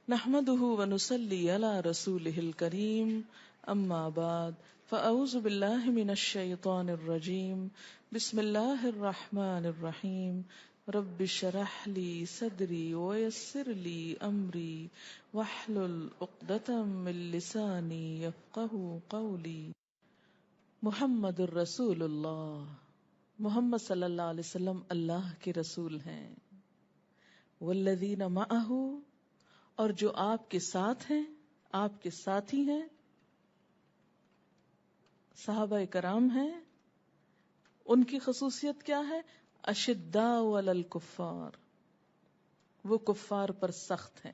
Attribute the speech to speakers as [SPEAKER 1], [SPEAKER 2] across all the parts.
[SPEAKER 1] نحمده ونصلي على رسوله الكريم اما بعد فاعوذ بالله من الشيطان الرجيم بسم الله الرحمن الرحيم رب اشرح لي صدري ويسر لي امري واحلل عقدة من لساني يفقهوا قولي. محمد الرسول اللہ، محمد صلی اللہ علیہ وسلم اللہ کے رسول ہیں. والذین معہ، اور جو آپ کے ساتھ ہیں، آپ کے ساتھی ہیں، صحابہ کرام ہیں. ان کی خصوصیت کیا ہے؟ اشداء علی الکفار، وہ کفار پر سخت ہیں.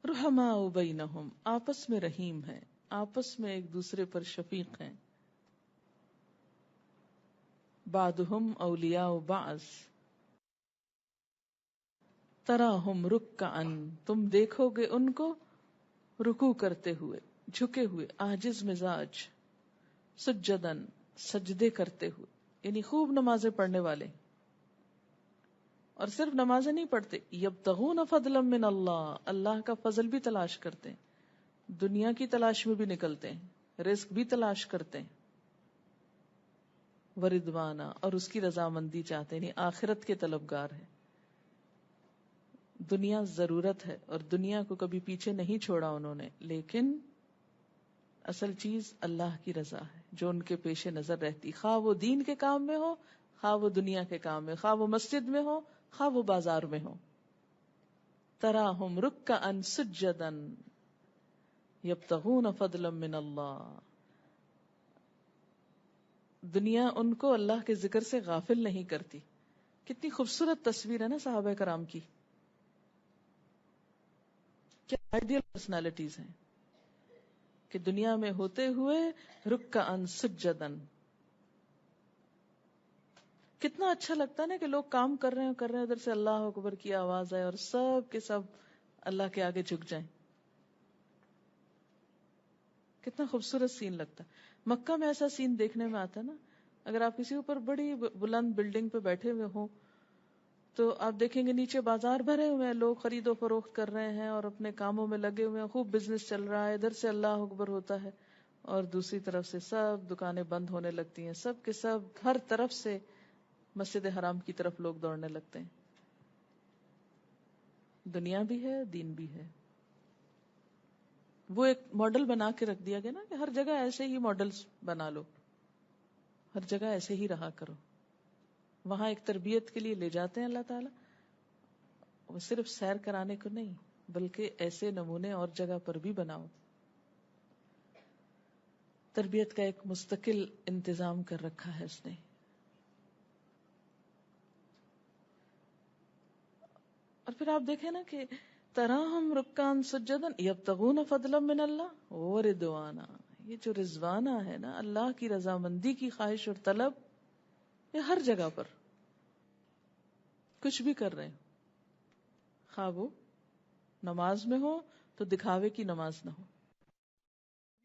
[SPEAKER 1] رحماء بینہم، آپس میں رحیم ہیں، آپس میں ایک دوسرے پر شفیق ہیں. بعضہم اولیاء بعض، تراہم رکعا، تم دیکھو گے ان کو رکوع کرتے ہوئے، جھکے ہوئے، عاجز مزاج، سجدن، سجدے کرتے ہوئے، یعنی خوب نمازیں پڑھنے والے. اور صرف نمازیں نہیں پڑھتے، یبتغون فضلا من اللہ، اللہ کا فضل بھی تلاش کرتے ہیں، دنیا کی تلاش میں بھی نکلتے ہیں، رزق بھی تلاش کرتے ہیں. ورضوانا، اور اس کی رضامندی چاہتے ہیں، یعنی آخرت کے طلبگار ہیں. دنیا ضرورت ہے اور دنیا کو کبھی پیچھے نہیں چھوڑا انہوں نے، لیکن اصل چیز اللہ کی رضا ہے جو ان کے پیش نظر رہتی، خواہ وہ دین کے کام میں ہو، خواہ وہ دنیا کے کام میں، خواہ وہ مسجد میں ہو، خواہ وہ بازار میں ہو. تراہم رکعا سجدا یبتغون فضلا من اللہ، دنیا ان کو اللہ کے ذکر سے غافل نہیں کرتی. کتنی خوبصورت تصویر ہے نا صحابہ کرام کی، کیا آئیڈیل پرسنالٹیز ہیں کہ دنیا میں ہوتے ہوئے رکعا سجدا. کتنا اچھا لگتا ہے نا کہ لوگ کام کر رہے ہیں ادھر سے اللہ اکبر کی آواز آئے اور سب کے سب اللہ کے آگے جھک جائیں. کتنا خوبصورت سین لگتا ہے. مکہ میں ایسا سین دیکھنے میں آتا ہے نا، اگر آپ کسی اوپر بڑی بلند بلڈنگ پہ بیٹھے ہوئے ہوں تو آپ دیکھیں گے نیچے بازار بھرے ہوئے ہیں، لوگ خرید و فروخت کر رہے ہیں اور اپنے کاموں میں لگے ہوئے ہیں، خوب بزنس چل رہا ہے، ادھر سے اللہ اکبر ہوتا ہے اور دوسری طرف سے سب دکانیں بند ہونے لگتی ہیں، سب کے سب ہر طرف سے مسجد حرام کی طرف لوگ دوڑنے لگتے ہیں. دنیا بھی ہے، دین بھی ہے. وہ ایک ماڈل بنا کے رکھ دیا گیا نا کہ ہر جگہ ایسے ہی ماڈلز بنا لو، ہر جگہ ایسے ہی رہا کرو. وہاں ایک تربیت کے لیے لے جاتے ہیں اللہ تعالیٰ، وہ صرف سیر کرانے کو نہیں بلکہ ایسے نمونے اور جگہ پر بھی بناؤ. تربیت کا ایک مستقل انتظام کر رکھا ہے اس نے. اور پھر آپ دیکھیں نا کہ تراہم رکعا سجدا یبتغون فضلا من اللہ ورضوانا، یہ جو رضوانہ ہے نا، اللہ کی رضامندی کی خواہش اور طلب، یہ ہر جگہ پر کچھ بھی کر رہے ہیں، خواہ وہ نماز میں ہو تو دکھاوے کی نماز نہ ہو،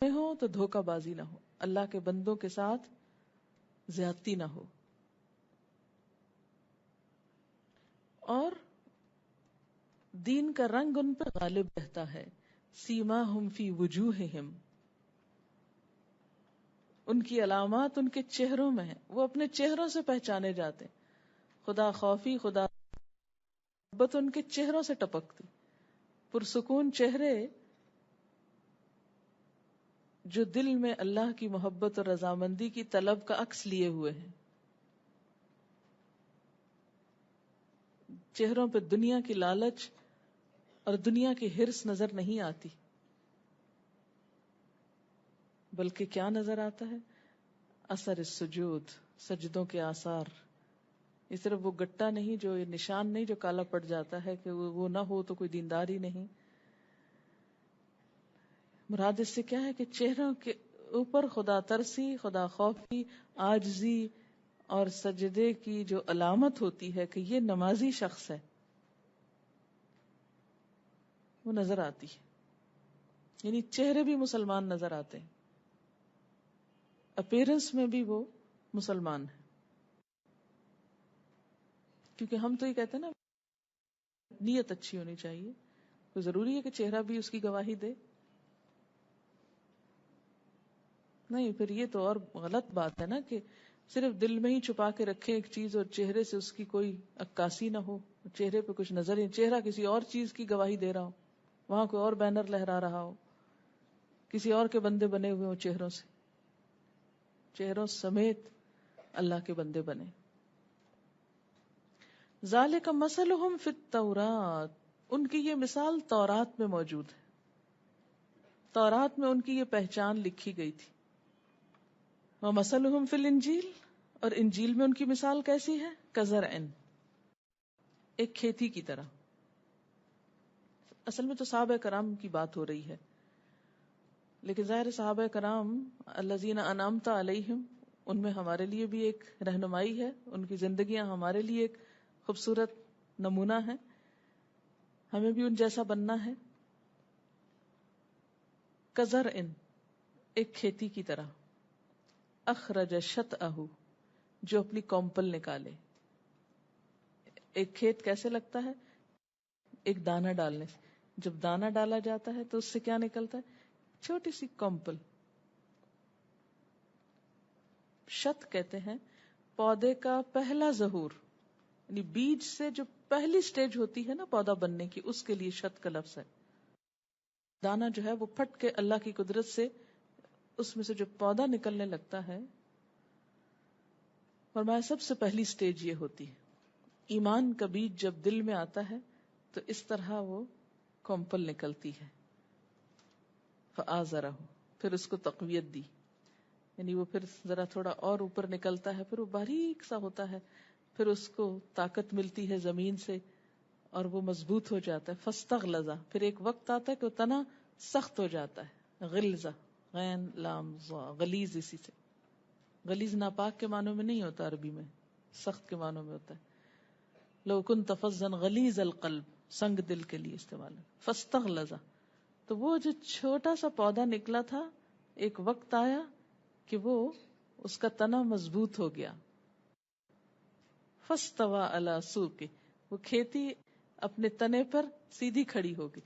[SPEAKER 1] میں ہو تو دھوکہ بازی نہ ہو، اللہ کے بندوں کے ساتھ زیادتی نہ ہو. اور دین کا رنگ ان پر غالب رہتا ہے. سیماہم فی وجوہہم، ان کی علامات ان کے چہروں میں ہیں، وہ اپنے چہروں سے پہچانے جاتے ہیں. خدا خوفی، خدا محبت ان کے چہروں سے ٹپکتی. پرسکون چہرے جو دل میں اللہ کی محبت اور رضامندی کی طلب کا عکس لیے ہوئے ہیں. چہروں پہ دنیا کی لالچ اور دنیا کی ہرس نظر نہیں آتی، بلکہ کیا نظر آتا ہے؟ اثر السجود، سجدوں کے آثار. یہ صرف وہ گٹا نہیں، جو یہ نشان نہیں جو کالا پڑ جاتا ہے کہ وہ نہ ہو تو کوئی دیندار ہی نہیں. مراد اس سے کیا ہے کہ چہروں کے اوپر خدا ترسی، خدا خوفی، عاجزی اور سجدے کی جو علامت ہوتی ہے کہ یہ نمازی شخص ہے، وہ نظر آتی ہے. یعنی چہرے بھی مسلمان نظر آتے ہیں، اپیرنس میں بھی وہ مسلمان ہے. کیونکہ ہم تو یہ کہتے ہیں نا نیت اچھی ہونی چاہیے، کوئی ضروری ہے کہ چہرہ بھی اس کی گواہی دے؟ نہیں، پھر یہ تو اور غلط بات ہے نا کہ صرف دل میں ہی چھپا کے رکھے ایک چیز اور چہرے سے اس کی کوئی عکاسی نہ ہو، چہرے پہ کچھ نظر ہی، چہرہ کسی اور چیز کی گواہی دے رہا ہو، وہاں کوئی اور بینر لہرا رہا ہو، کسی اور کے بندے بنے ہوئے ہوں چہروں سے، چہروں سمیت اللہ کے بندے بنے. ذالک مثلہم فی التورات، ان کی یہ مثال تورات میں موجود ہے، تورات میں ان کی یہ پہچان لکھی گئی تھی. ومثلہم فی الانجیل، اور انجیل میں ان کی مثال کیسی ہے؟ کزرع، ایک کھیتی کی طرح. اصل میں تو صحابہ کرام کی بات ہو رہی ہے، لیکن ظاہر صحابہ کرام الذین انعمت علیہم، ان میں ہمارے لیے بھی ایک رہنمائی ہے، ان کی زندگیاں ہمارے لیے ایک خوبصورت نمونہ ہے، ہمیں بھی ان جیسا بننا ہے. کزرع، ایک کھیتی کی طرح، اخرج شطأہ، جو اپنی کمپل نکالے. ایک کھیت کیسے لگتا ہے؟ ایک دانہ ڈالنے سے. جب دانہ ڈالا جاتا ہے تو اس سے کیا نکلتا ہے؟ چھوٹی سی کمپل. شط کہتے ہیں پودے کا پہلا ظہور، یعنی بیج سے جو پہلی سٹیج ہوتی ہے نا پودا بننے کی، اس کے لیے شط کا لفظ ہے. دانہ جو ہے وہ پھٹ کے اللہ کی قدرت سے اس میں سے جو پودا نکلنے لگتا ہے، فرمایا سب سے پہلی سٹیج یہ ہوتی ہے. ایمان کا بیج جب دل میں آتا ہے تو اس طرح وہ کمپل نکلتی ہے. فآزرہ، پھر اس کو تقویت دی، یعنی وہ پھر ذرا تھوڑا اور اوپر نکلتا ہے، پھر وہ باریک سا ہوتا ہے، پھر اس کو طاقت ملتی ہے زمین سے اور وہ مضبوط ہو جاتا ہے. فاستغلظ، پھر ایک وقت آتا ہے کہ وہ تنا سخت ہو جاتا ہے. غلظہ، غین لام ظا، غلیظ. اسی سے غلیظ ناپاک کے معنوں میں نہیں ہوتا، عربی میں سخت کے معنوں میں ہوتا ہے. لو كنت فظا غلیظ القلب، سنگ دل کے لیے استعمال ہے. فاستغلظ، تو وہ جو چھوٹا سا پودا نکلا تھا، ایک وقت آیا کہ وہ اس کا تنا مضبوط ہو گیا. فاستوى على سوقه، وہ کھیتی اپنے تنے پر سیدھی کھڑی ہوگی.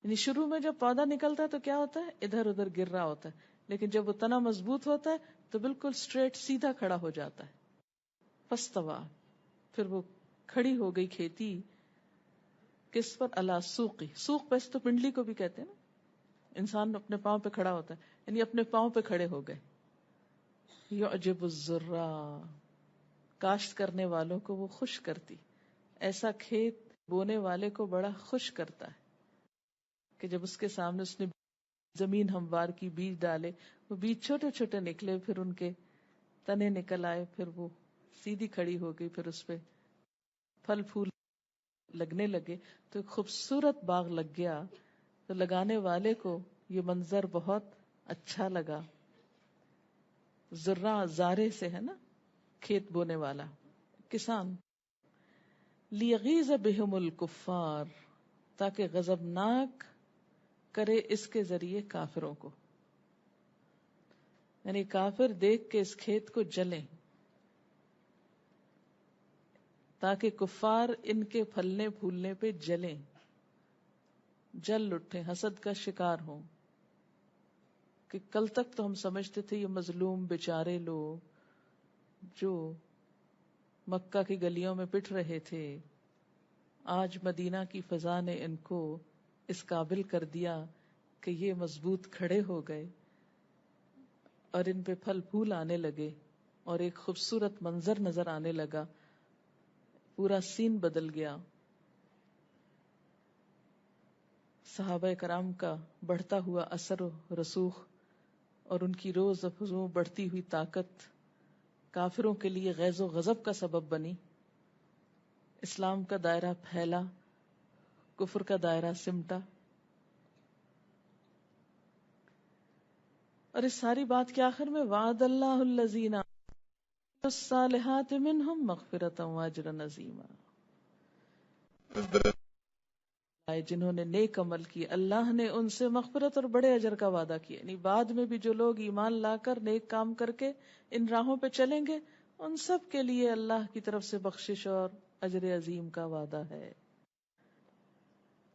[SPEAKER 1] یعنی شروع میں جب پودا نکلتا ہے تو کیا ہوتا ہے؟ ادھر ادھر گر رہا ہوتا ہے، لیکن جب وہ تنا مضبوط ہوتا ہے تو بالکل سٹریٹ سیدھا کھڑا ہو جاتا ہے. فاستوى، پھر وہ کھڑی ہو گئی کھیتی کس پر؟ علی سوقی. سوق ویسے تو پنڈلی کو بھی کہتے ہیں نا، انسان اپنے پاؤں پہ کھڑا ہوتا ہے، یعنی اپنے پاؤں پہ کھڑے ہو گئے. یعجب الزراع، کاشت کرنے والوں کو وہ خوش کرتی. ایسا کھیت بونے والے کو بڑا خوش کرتا ہے کہ جب اس کے سامنے اس نے زمین ہموار کی، بیج ڈالے، وہ بیج چھوٹے چھوٹے نکلے، پھر ان کے تنے نکل آئے، پھر وہ سیدھی کھڑی ہو گئی، پھر اس پہ پھل پھول لگنے لگے تو ایک خوبصورت باغ لگ گیا. تو لگانے والے کو یہ منظر بہت اچھا لگا. زرع زارے سے ہے نا، کھیت بونے والا، کسان. لیغیظ بہم الکفار، تاکہ غضبناک کرے اس کے ذریعے کافروں کو، یعنی کافر دیکھ کے اس کھیت کو جلیں، تاکہ کفار ان کے پھلنے پھولنے پہ جلیں، جل اٹھیں، حسد کا شکار ہوں کہ کل تک تو ہم سمجھتے تھے یہ مظلوم بیچارے لوگ جو مکہ کی گلیوں میں پٹ رہے تھے، آج مدینہ کی فضا نے ان کو اس قابل کر دیا کہ یہ مضبوط کھڑے ہو گئے اور ان پہ پھل پھول آنے لگے اور ایک خوبصورت منظر نظر آنے لگا، پورا سین بدل گیا. صحابہ کرام کا بڑھتا ہوا اثر و رسوخ اور ان کی روز افزوں بڑھتی ہوئی طاقت کافروں کے لیے غیظ و غضب کا سبب بنی. اسلام کا دائرہ پھیلا، کفر کا دائرہ سمٹا. اور اس ساری بات کے آخر میں وعد اللہ الذین الصالحات منہم مغفرۃ واجرا عظیما، جنہوں نے نیک عمل کیے اللہ نے ان سے مغفرت اور بڑے اجر کا وعدہ کیا. یعنی بعد میں بھی جو لوگ ایمان لا کر نیک کام کر کے ان راہوں پہ چلیں گے، ان سب کے لیے اللہ کی طرف سے بخشش اور اجر عظیم کا وعدہ ہے.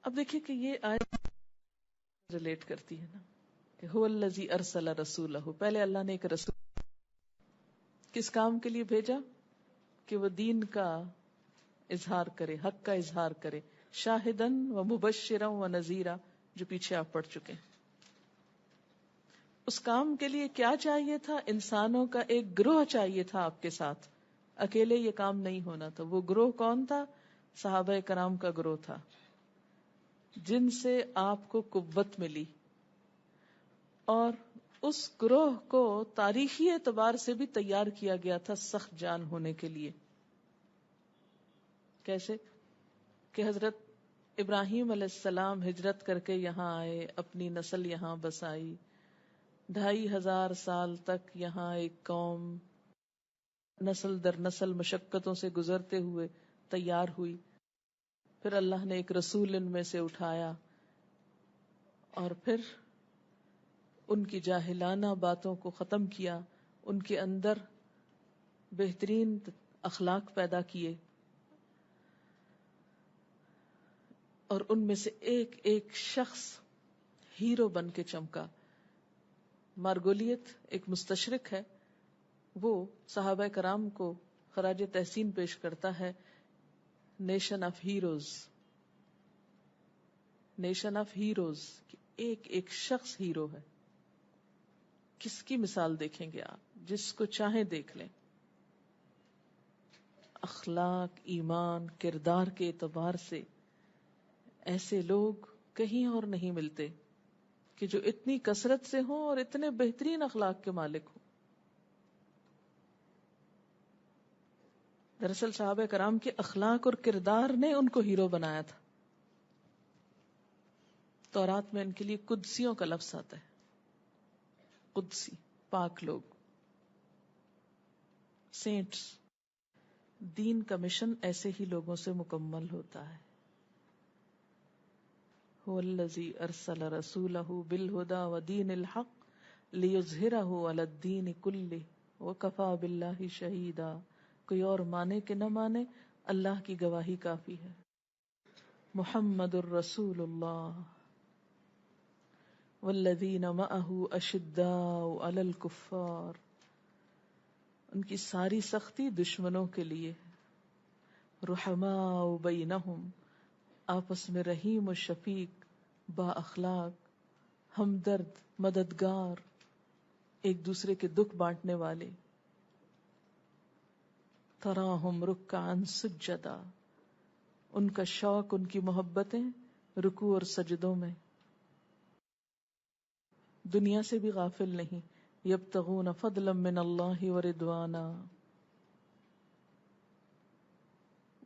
[SPEAKER 1] اب دیکھیے کہ یہ آیت ریلیٹ کرتی ہے نا کہ هو الذی ارسل رسولہ، پہلے اللہ نے ایک رسول کس کام کے لیے بھیجا؟ کہ وہ دین کا اظہار کرے، حق کا اظہار کرے، شاہدن و مبشرا و نذیرا، جو پیچھے آپ پڑھ چکے ہیں۔ اس کام کے لیے کیا چاہیے تھا؟ انسانوں کا ایک گروہ چاہیے تھا آپ کے ساتھ، اکیلے یہ کام نہیں ہونا تھا۔ وہ گروہ کون تھا؟ صحابہ کرام کا گروہ تھا، جن سے آپ کو قوت ملی، اور اس گروہ کو تاریخی اعتبار سے بھی تیار کیا گیا تھا سخت جان ہونے کے لیے۔ کیسے کہ حضرت ابراہیم علیہ السلام ہجرت کر کے یہاں آئے، اپنی نسل یہاں بسائی، 2500 سال تک یہاں ایک قوم نسل در نسل مشقتوں سے گزرتے ہوئے تیار ہوئی، پھر اللہ نے ایک رسول ان میں سے اٹھایا، اور پھر ان کی جاہلانہ باتوں کو ختم کیا، ان کے اندر بہترین اخلاق پیدا کیے، اور ان میں سے ایک ایک شخص ہیرو بن کے چمکا۔ مارگولیت ایک مستشرق ہے، وہ صحابہ کرام کو خراج تحسین پیش کرتا ہے، nation of heroes, nation of heroes, ایک ایک شخص ہیرو ہے۔ کس کی مثال دیکھیں گے آپ؟ جس کو چاہیں دیکھ لیں، اخلاق، ایمان، کردار کے اعتبار سے ایسے لوگ کہیں اور نہیں ملتے کہ جو اتنی کثرت سے ہوں اور اتنے بہترین اخلاق کے مالک ہوں۔ دراصل صحابہ کرام کے اخلاق اور کردار نے ان کو ہیرو بنایا تھا۔ تورات میں ان کے لیے قدسیوں کا لفظ آتا ہے، قدسی، پاک لوگ، سینٹس۔ دین کا مشن ایسے ہی لوگوں سے مکمل ہوتا ہے۔ هو الذی ارسل رسولہ بالہدی ودین الحق لیظہرہ علی الدین کلہ وکفی باللہ شہیدا۔ کوئی اور مانے کہ نہ مانے، اللہ کی گواہی کافی ہے۔ محمد الرسول اللہ والذین معہ اشداء علی الکفار۔ ان کی ساری سختی دشمنوں کے لیے، رحماء بینہم، آپس میں رحیم و شفیق، با اخلاق، ہمدرد، مددگار، ایک دوسرے کے دکھ بانٹنے والے۔ تراہم رکعا سجدا، ان کا شوق، ان کی محبتیں رکوع اور سجدوں میں، دنیا سے بھی غافل نہیں۔ یبتغون فضلا من اللہ ورضوانا،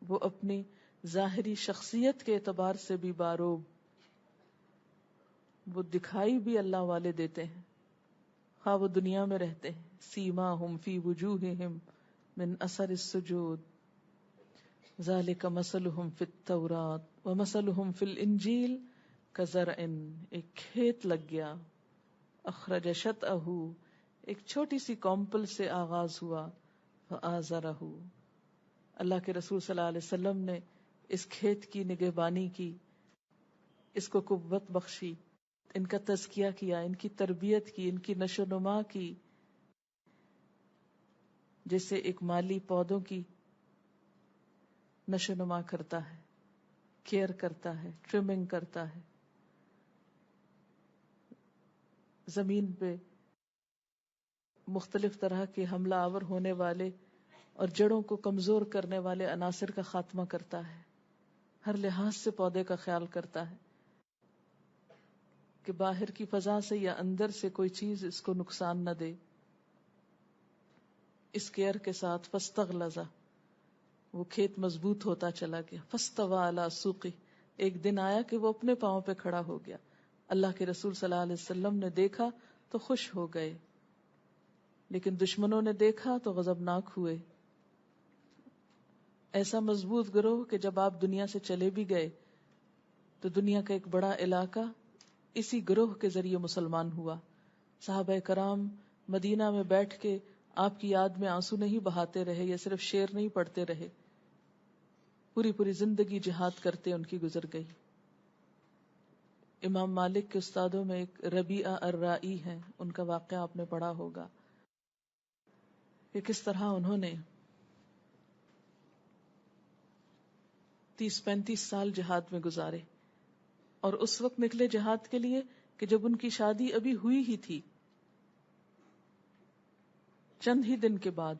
[SPEAKER 1] وہ اپنی ظاہری شخصیت کے اعتبار سے بھی باروب، وہ دکھائی بھی اللہ والے دیتے ہیں، خواہ وہ دنیا میں رہتے ہیں۔ سیماہم فی وجوہہم من اثر السجود ذالک مثلہم فی التوراۃ ومثلہم فی الانجیل کزرع، ایک کھیت لگ گیا، اخرج شطأہ، ایک چھوٹی سی کومپل سے آغاز ہوا، فآزرہ، اللہ کے رسول صلی اللہ علیہ وسلم نے اس کھیت کی نگہبانی کی، اس کو قوت بخشی، ان کا تزکیہ کیا، ان کی تربیت کی، ان کی نشو و نما کی، جیسے ایک مالی پودوں کی نشو و نما کرتا ہے، کیئر کرتا ہے، ٹرمنگ کرتا ہے، زمین پہ مختلف طرح کے حملہ آور ہونے والے اور جڑوں کو کمزور کرنے والے عناصر کا خاتمہ کرتا ہے، ہر لحاظ سے پودے کا خیال کرتا ہے کہ باہر کی فضا سے یا اندر سے کوئی چیز اس کو نقصان نہ دے۔ اس کیئر کے ساتھ فاستغلظ، وہ کھیت مضبوط ہوتا چلا گیا، فاستوی علی سوقہ، ایک دن آیا کہ وہ اپنے پاؤں پہ کھڑا ہو گیا۔ اللہ کے رسول صلی اللہ علیہ وسلم نے دیکھا تو خوش ہو گئے، لیکن دشمنوں نے دیکھا تو غضبناک ہوئے۔ ایسا مضبوط گروہ کہ جب آپ دنیا سے چلے بھی گئے تو دنیا کا ایک بڑا علاقہ اسی گروہ کے ذریعے مسلمان ہوا۔ صحابہ کرام مدینہ میں بیٹھ کے آپ کی یاد میں آنسو نہیں بہاتے رہے یا صرف شعر نہیں پڑھتے رہے، پوری پوری زندگی جہاد کرتے ان کی گزر گئی۔ امام مالک کے استادوں میں ایک ربیعہ الرائی ہیں، ان کا واقعہ آپ نے پڑھا ہوگا کہ کس طرح انہوں نے 30-35 سال جہاد میں گزارے، اور اس وقت نکلے جہاد کے لیے کہ جب ان کی شادی ابھی ہوئی ہی تھی۔ چند ہی دن کے بعد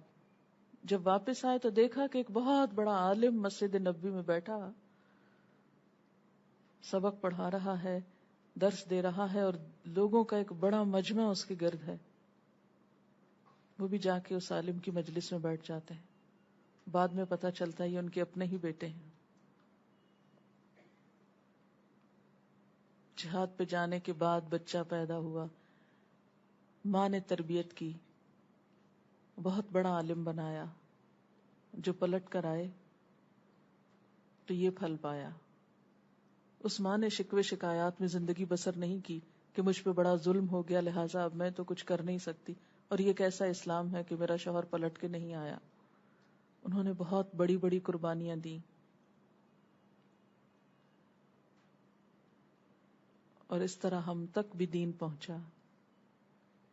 [SPEAKER 1] جب واپس آئے تو دیکھا کہ ایک بہت بڑا عالم مسجد نبوی میں بیٹھا سبق پڑھا رہا ہے، درس دے رہا ہے، اور لوگوں کا ایک بڑا مجمع اس کے گرد ہے۔ وہ بھی جا کے اس عالم کی مجلس میں بیٹھ جاتے ہیں۔ بعد میں پتہ چلتا ہے یہ ان کے اپنے ہی بیٹے ہیں۔ جہاد پہ جانے کے بعد بچہ پیدا ہوا، ماں نے تربیت کی، بہت بڑا عالم بنایا، جو پلٹ کر آئے تو یہ پھل پایا۔ اس ماں نے شکوے شکایات میں زندگی بسر نہیں کی کہ مجھ پہ بڑا ظلم ہو گیا لہٰذا اب میں تو کچھ کر نہیں سکتی، اور یہ کیسا اسلام ہے کہ میرا شوہر پلٹ کے نہیں آیا۔ انہوں نے بہت بڑی بڑی قربانیاں دی، اور اس طرح ہم تک بھی دین پہنچا۔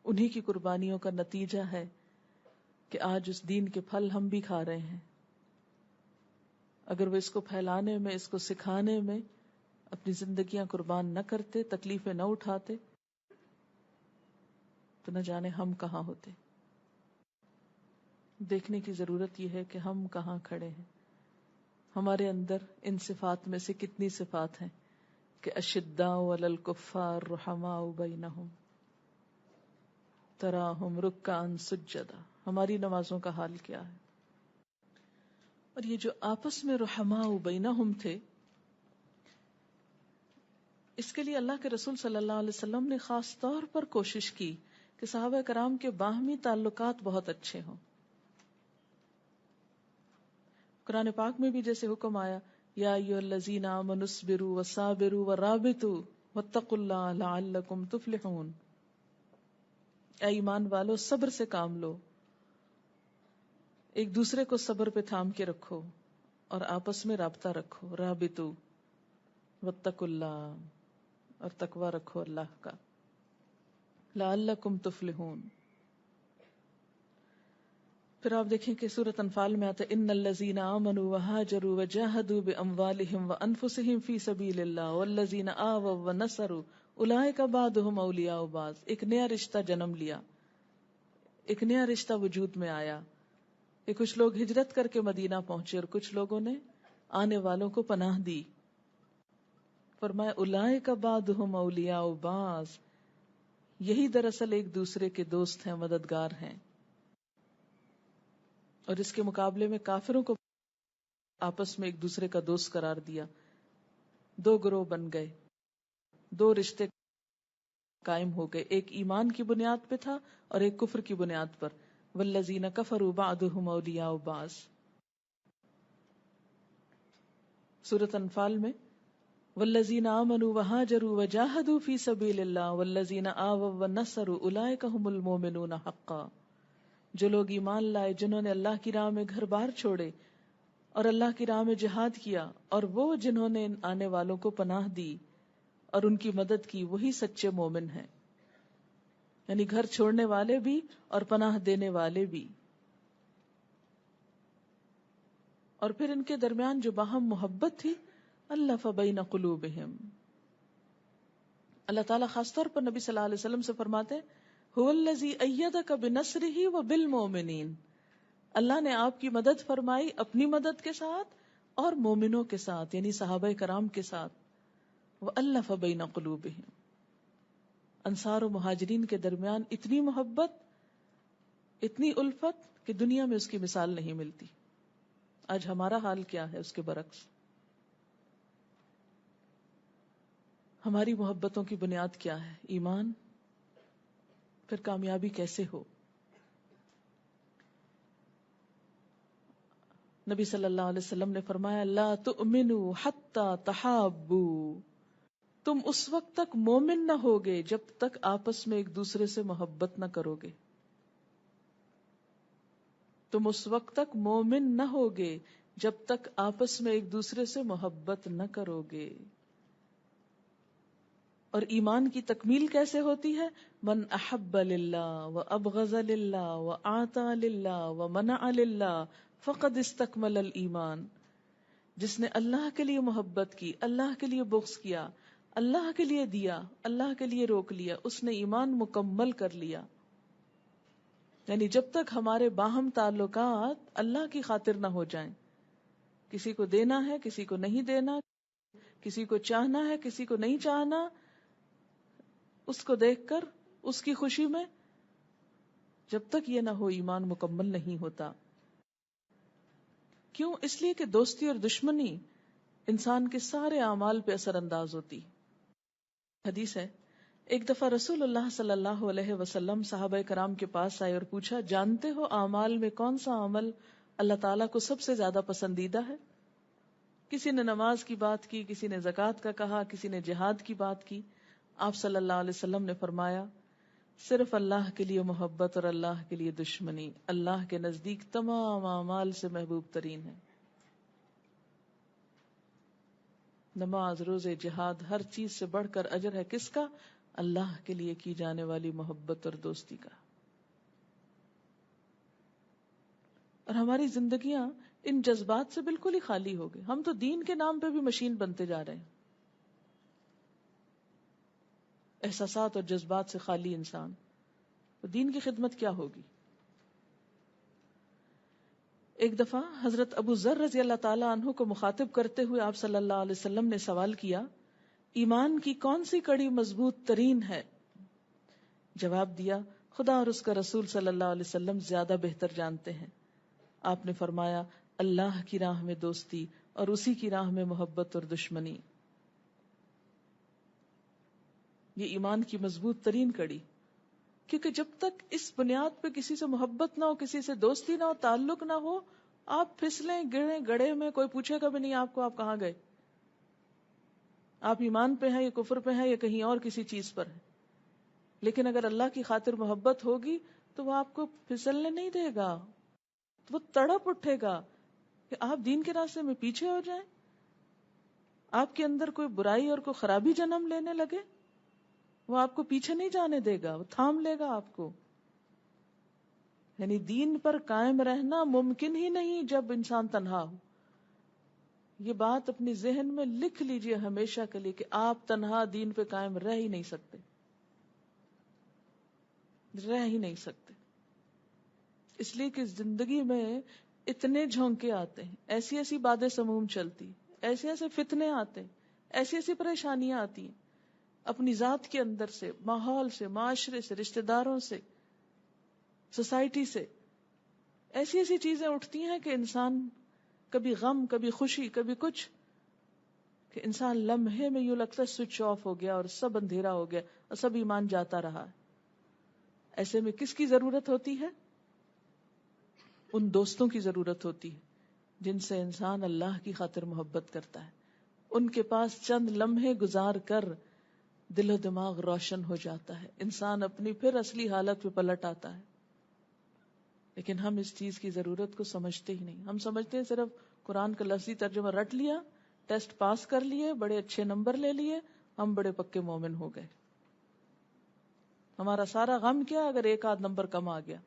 [SPEAKER 1] انہی کی قربانیوں کا نتیجہ ہے کہ آج اس دین کے پھل ہم بھی کھا رہے ہیں۔ اگر وہ اس کو پھیلانے میں، اس کو سکھانے میں اپنی زندگیاں قربان نہ کرتے، تکلیفیں نہ اٹھاتے، تو نہ جانے ہم کہاں ہوتے۔ دیکھنے کی ضرورت یہ ہے کہ ہم کہاں کھڑے ہیں، ہمارے اندر ان صفات میں سے کتنی صفات ہیں کہ اشداء علی الکفار رحماء بینہم تراہم رکعا سجدا۔ ہماری نمازوں کا حال کیا ہے؟ اور یہ جو آپس میں رحماء بینہم تھے، اس کے لیے اللہ کے رسول صلی اللہ علیہ وسلم نے خاص طور پر کوشش کی کہ صحابہ کرام کے باہمی تعلقات بہت اچھے ہوں۔ قرآن پاک میں بھی جیسے حکم آیا، یا ایھا الذین آمنوا اصبروا وصابروا ورابطوا واتقوا اللہ لعلکم تفلحون۔ اے ایمان والو، صبر سے کام لو، ایک دوسرے کو صبر پہ تھام کے رکھو، اور آپس میں رابطہ رکھو، رابطوا واتقوا اللہ، اور تقوی رکھو اللہ کا، لعلکم تفلحون۔ پھر آپ دیکھیں کہ سورۃ انفال میں آتا ہے، ان الذین آمنوا وہاجروا وجاہدوا باموالہم وانفسہم فی سبیل اللہ والذین آووا ونصروا اولئک بعضهم اولیاء بعض۔ ایک نیا رشتہ جنم لیا، ایک نیا رشتہ وجود میں آیا کہ کچھ لوگ ہجرت کر کے مدینہ پہنچے اور کچھ لوگوں نے آنے والوں کو پناہ دی۔ فرمایا اولئک بعضهم اولیاء بعض، یہی دراصل ایک دوسرے کے دوست ہیں، مددگار ہیں۔ اور اس کے مقابلے میں کافروں کو آپس میں ایک دوسرے کا دوست قرار دیا، دو گروہ بن گئے، دو رشتے قائم ہو گئے، ایک ایمان کی بنیاد پہ تھا اور ایک کفر کی بنیاد پر۔ والذین کفروا بعضهم اولیاء بعض۔ سورۃ انفال میں والذین آمنوا وہاجروا وجاہدوا فی سبیل اللہ والذین آووا ونصروا اولئک هم المؤمنون حقا۔ جو لوگ ایمان لائے، جنہوں نے اللہ کی راہ میں گھر بار چھوڑے اور اللہ کی راہ میں جہاد کیا، اور وہ جنہوں نے آنے والوں کو پناہ دی اور ان کی مدد کی، وہی سچے مومن ہیں۔ یعنی گھر چھوڑنے والے بھی اور پناہ دینے والے بھی۔ اور پھر ان کے درمیان جو باہم محبت تھی، الف بین قلوبہم۔ اللہ تعالیٰ خاص طور پر نبی صلی اللہ علیہ وسلم سے فرماتے ہیں، هو الذی ایدک بنصرہ وبالمؤمنین۔ اللہ نے آپ کی مدد فرمائی اپنی مدد کے ساتھ اور مومنوں کے ساتھ، یعنی صحابہ کرام کے ساتھ۔ وَأَلَّفَ بَيْنَ قُلُوبِهِمْ۔ انصار و مہاجرین کے درمیان اتنی محبت، اتنی الفت کہ دنیا میں اس کی مثال نہیں ملتی۔ آج ہمارا حال کیا ہے اس کے برعکس؟ ہماری محبتوں کی بنیاد کیا ہے؟ ایمان؟ پھر کامیابی کیسے ہو؟ نبی صلی اللہ علیہ وسلم نے فرمایا، لا تؤمنوا حتی تحابوا۔ تم اس وقت تک مومن نہ ہوگے جب تک آپس میں ایک دوسرے سے محبت نہ کرو گے۔ تم اس وقت تک مومن نہ ہوگے جب تک آپس میں ایک دوسرے سے محبت نہ کرو گے۔ اور ایمان کی تکمیل کیسے ہوتی ہے؟ من احب للہ و ابغض للہ و اعطى للہ و منع للہ فقد استکمل الایمان. جس نے اللہ کے لیے محبت کی، اللہ کے لیے بغض کیا، اللہ کے لیے دیا، اللہ کے لیے روک لیا، اس نے ایمان مکمل کر لیا. یعنی جب تک ہمارے باہم تعلقات اللہ کی خاطر نہ ہو جائیں، کسی کو دینا ہے کسی کو نہیں دینا، کسی کو چاہنا ہے کسی کو نہیں چاہنا، اس کو دیکھ کر اس کی خوشی میں، جب تک یہ نہ ہو ایمان مکمل نہیں ہوتا. کیوں؟ اس لیے کہ دوستی اور دشمنی انسان کے سارے اعمال پہ اثر انداز ہوتی. حدیث ہے، ایک دفعہ رسول اللہ صلی اللہ علیہ وسلم صحابہ کرام کے پاس آئے اور پوچھا، جانتے ہو اعمال میں کون سا عمل اللہ تعالیٰ کو سب سے زیادہ پسندیدہ ہے؟ کسی نے نماز کی بات کی، کسی نے زکوٰۃ کا کہا، کسی نے جہاد کی بات کی. آپ صلی اللہ علیہ وسلم نے فرمایا، صرف اللہ کے لیے محبت اور اللہ کے لیے دشمنی اللہ کے نزدیک تمام اعمال سے محبوب ترین ہے. نماز، روزے، جہاد، ہر چیز سے بڑھ کر اجر ہے کس کا؟ اللہ کے لیے کی جانے والی محبت اور دوستی کا. اور ہماری زندگیاں ان جذبات سے بالکل ہی خالی ہو گئی. ہم تو دین کے نام پہ بھی مشین بنتے جا رہے ہیں. احساسات اور جذبات سے خالی انسان، تو دین کی خدمت کیا ہوگی؟ ایک دفعہ حضرت ابو ذر رضی اللہ تعالی عنہ کو مخاطب کرتے ہوئے آپ صلی اللہ علیہ وسلم نے سوال کیا، ایمان کی کون سی کڑی مضبوط ترین ہے؟ جواب دیا، خدا اور اس کا رسول صلی اللہ علیہ وسلم زیادہ بہتر جانتے ہیں. آپ نے فرمایا، اللہ کی راہ میں دوستی اور اسی کی راہ میں محبت اور دشمنی. یہ ایمان کی مضبوط ترین کڑی. کیونکہ جب تک اس بنیاد پہ کسی سے محبت نہ ہو، کسی سے دوستی نہ ہو، تعلق نہ ہو، آپ پھسلیں گریں گڑھے میں، کوئی پوچھے گا بھی نہیں آپ کو آپ کہاں گئے، آپ ایمان پہ ہیں یا کفر پہ ہیں یا کہیں اور کسی چیز پر ہیں. لیکن اگر اللہ کی خاطر محبت ہوگی تو وہ آپ کو پھسلنے نہیں دے گا، وہ تڑپ اٹھے گا کہ آپ دین کے راستے میں پیچھے ہو جائیں، آپ کے اندر کوئی برائی اور کوئی خرابی جنم لینے لگے، وہ آپ کو پیچھے نہیں جانے دے گا، وہ تھام لے گا آپ کو. یعنی دین پر قائم رہنا ممکن ہی نہیں جب انسان تنہا ہو. یہ بات اپنی ذہن میں لکھ لیجئے ہمیشہ کے لیے کہ آپ تنہا دین پہ قائم رہ ہی نہیں سکتے، رہ ہی نہیں سکتے. اس لیے کہ زندگی میں اتنے جھونکے آتے ہیں، ایسی ایسی باتیں سموم چلتی، ایسے ایسے فتنے آتے، ایسی ایسی پریشانیاں آتی ہیں، اپنی ذات کے اندر سے، ماحول سے، معاشرے سے، رشتہ داروں سے، سوسائٹی سے، ایسی ایسی چیزیں اٹھتی ہیں کہ انسان کبھی غم، کبھی خوشی، کبھی کچھ، کہ انسان لمحے میں یوں لگتا ہے سوئچ آف ہو گیا اور سب اندھیرا ہو گیا اور سب ایمان جاتا رہا. ایسے میں کس کی ضرورت ہوتی ہے؟ ان دوستوں کی ضرورت ہوتی ہے جن سے انسان اللہ کی خاطر محبت کرتا ہے. ان کے پاس چند لمحے گزار کر دل و دماغ روشن ہو جاتا ہے، انسان اپنی پھر اصلی حالت پہ پلٹ آتا ہے. لیکن ہم اس چیز کی ضرورت کو سمجھتے ہی نہیں. ہم سمجھتے ہیں صرف قرآن کا لفظی ترجمہ رٹ لیا، ٹیسٹ پاس کر لیے، بڑے اچھے نمبر لے لیے، ہم بڑے پکے مومن ہو گئے. ہمارا سارا غم کیا اگر ایک آدھ نمبر کم آ گیا.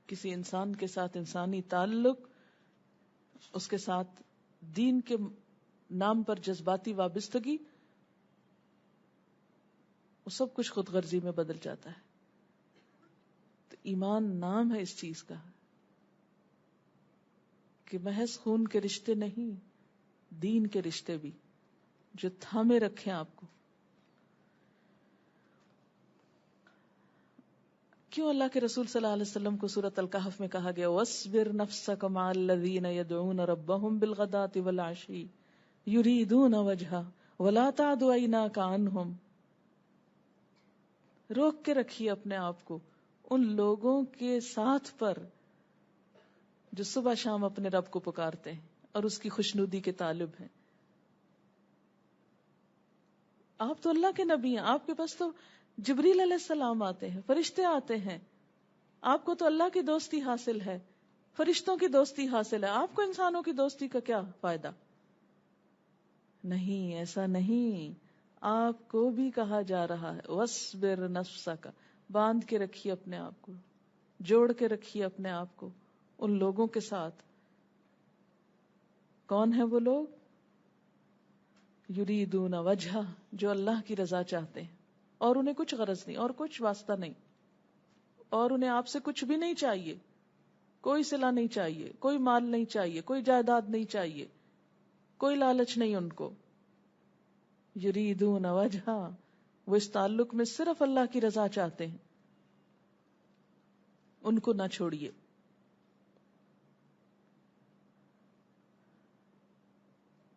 [SPEAKER 1] کسی انسان کے ساتھ انسانی تعلق، اس کے ساتھ دین کے نام پر جذباتی وابستگی، وہ سب کچھ خود غرضی میں بدل جاتا ہے. تو ایمان نام ہے اس چیز کا کہ محض خون کے رشتے نہیں، دین کے رشتے بھی جو تھامے رکھیں آپ کو. کیوں اللہ کے رسول صلی اللہ علیہ وسلم کو سورۃ الکہف میں کہا گیا وَاصْبِرْ نَفْسَكَ مَعَ الَّذِينَ يَدْعُونَ رَبَّهُمْ بِالْغَدَاةِ وَالْعَشِيِّ يُرِيدُونَ وَجْهَهُ وَلَا تَعْدُ عَيْنَاكَ عَنْهُمْ. روک کے رکھیے اپنے آپ کو ان لوگوں کے ساتھ پر جو صبح شام اپنے رب کو پکارتے ہیں اور اس کی خوشنودی کے طالب ہیں. آپ تو اللہ کے نبی ہیں، آپ کے پاس تو جبریل علیہ السلام آتے ہیں، فرشتے آتے ہیں، آپ کو تو اللہ کی دوستی حاصل ہے، فرشتوں کی دوستی حاصل ہے، آپ کو انسانوں کی دوستی کا کیا فائدہ؟ نہیں، ایسا نہیں. آپ کو بھی کہا جا رہا ہے وَاصْبِرْ نَفْسَكَ، باندھ کے رکھیے اپنے آپ کو، جوڑ کے رکھیے اپنے آپ کو ان لوگوں کے ساتھ. کون ہیں وہ لوگ؟ یریدون وجہ، جو اللہ کی رضا چاہتے ہیں اور انہیں کچھ غرض نہیں اور کچھ واسطہ نہیں، اور انہیں آپ سے کچھ بھی نہیں چاہیے، کوئی صلہ نہیں چاہیے، کوئی مال نہیں چاہیے، کوئی جائیداد نہیں چاہیے، کوئی لالچ نہیں ان کو. یریدون وجہ، وہ اس تعلق میں صرف اللہ کی رضا چاہتے ہیں، ان کو نہ چھوڑیے.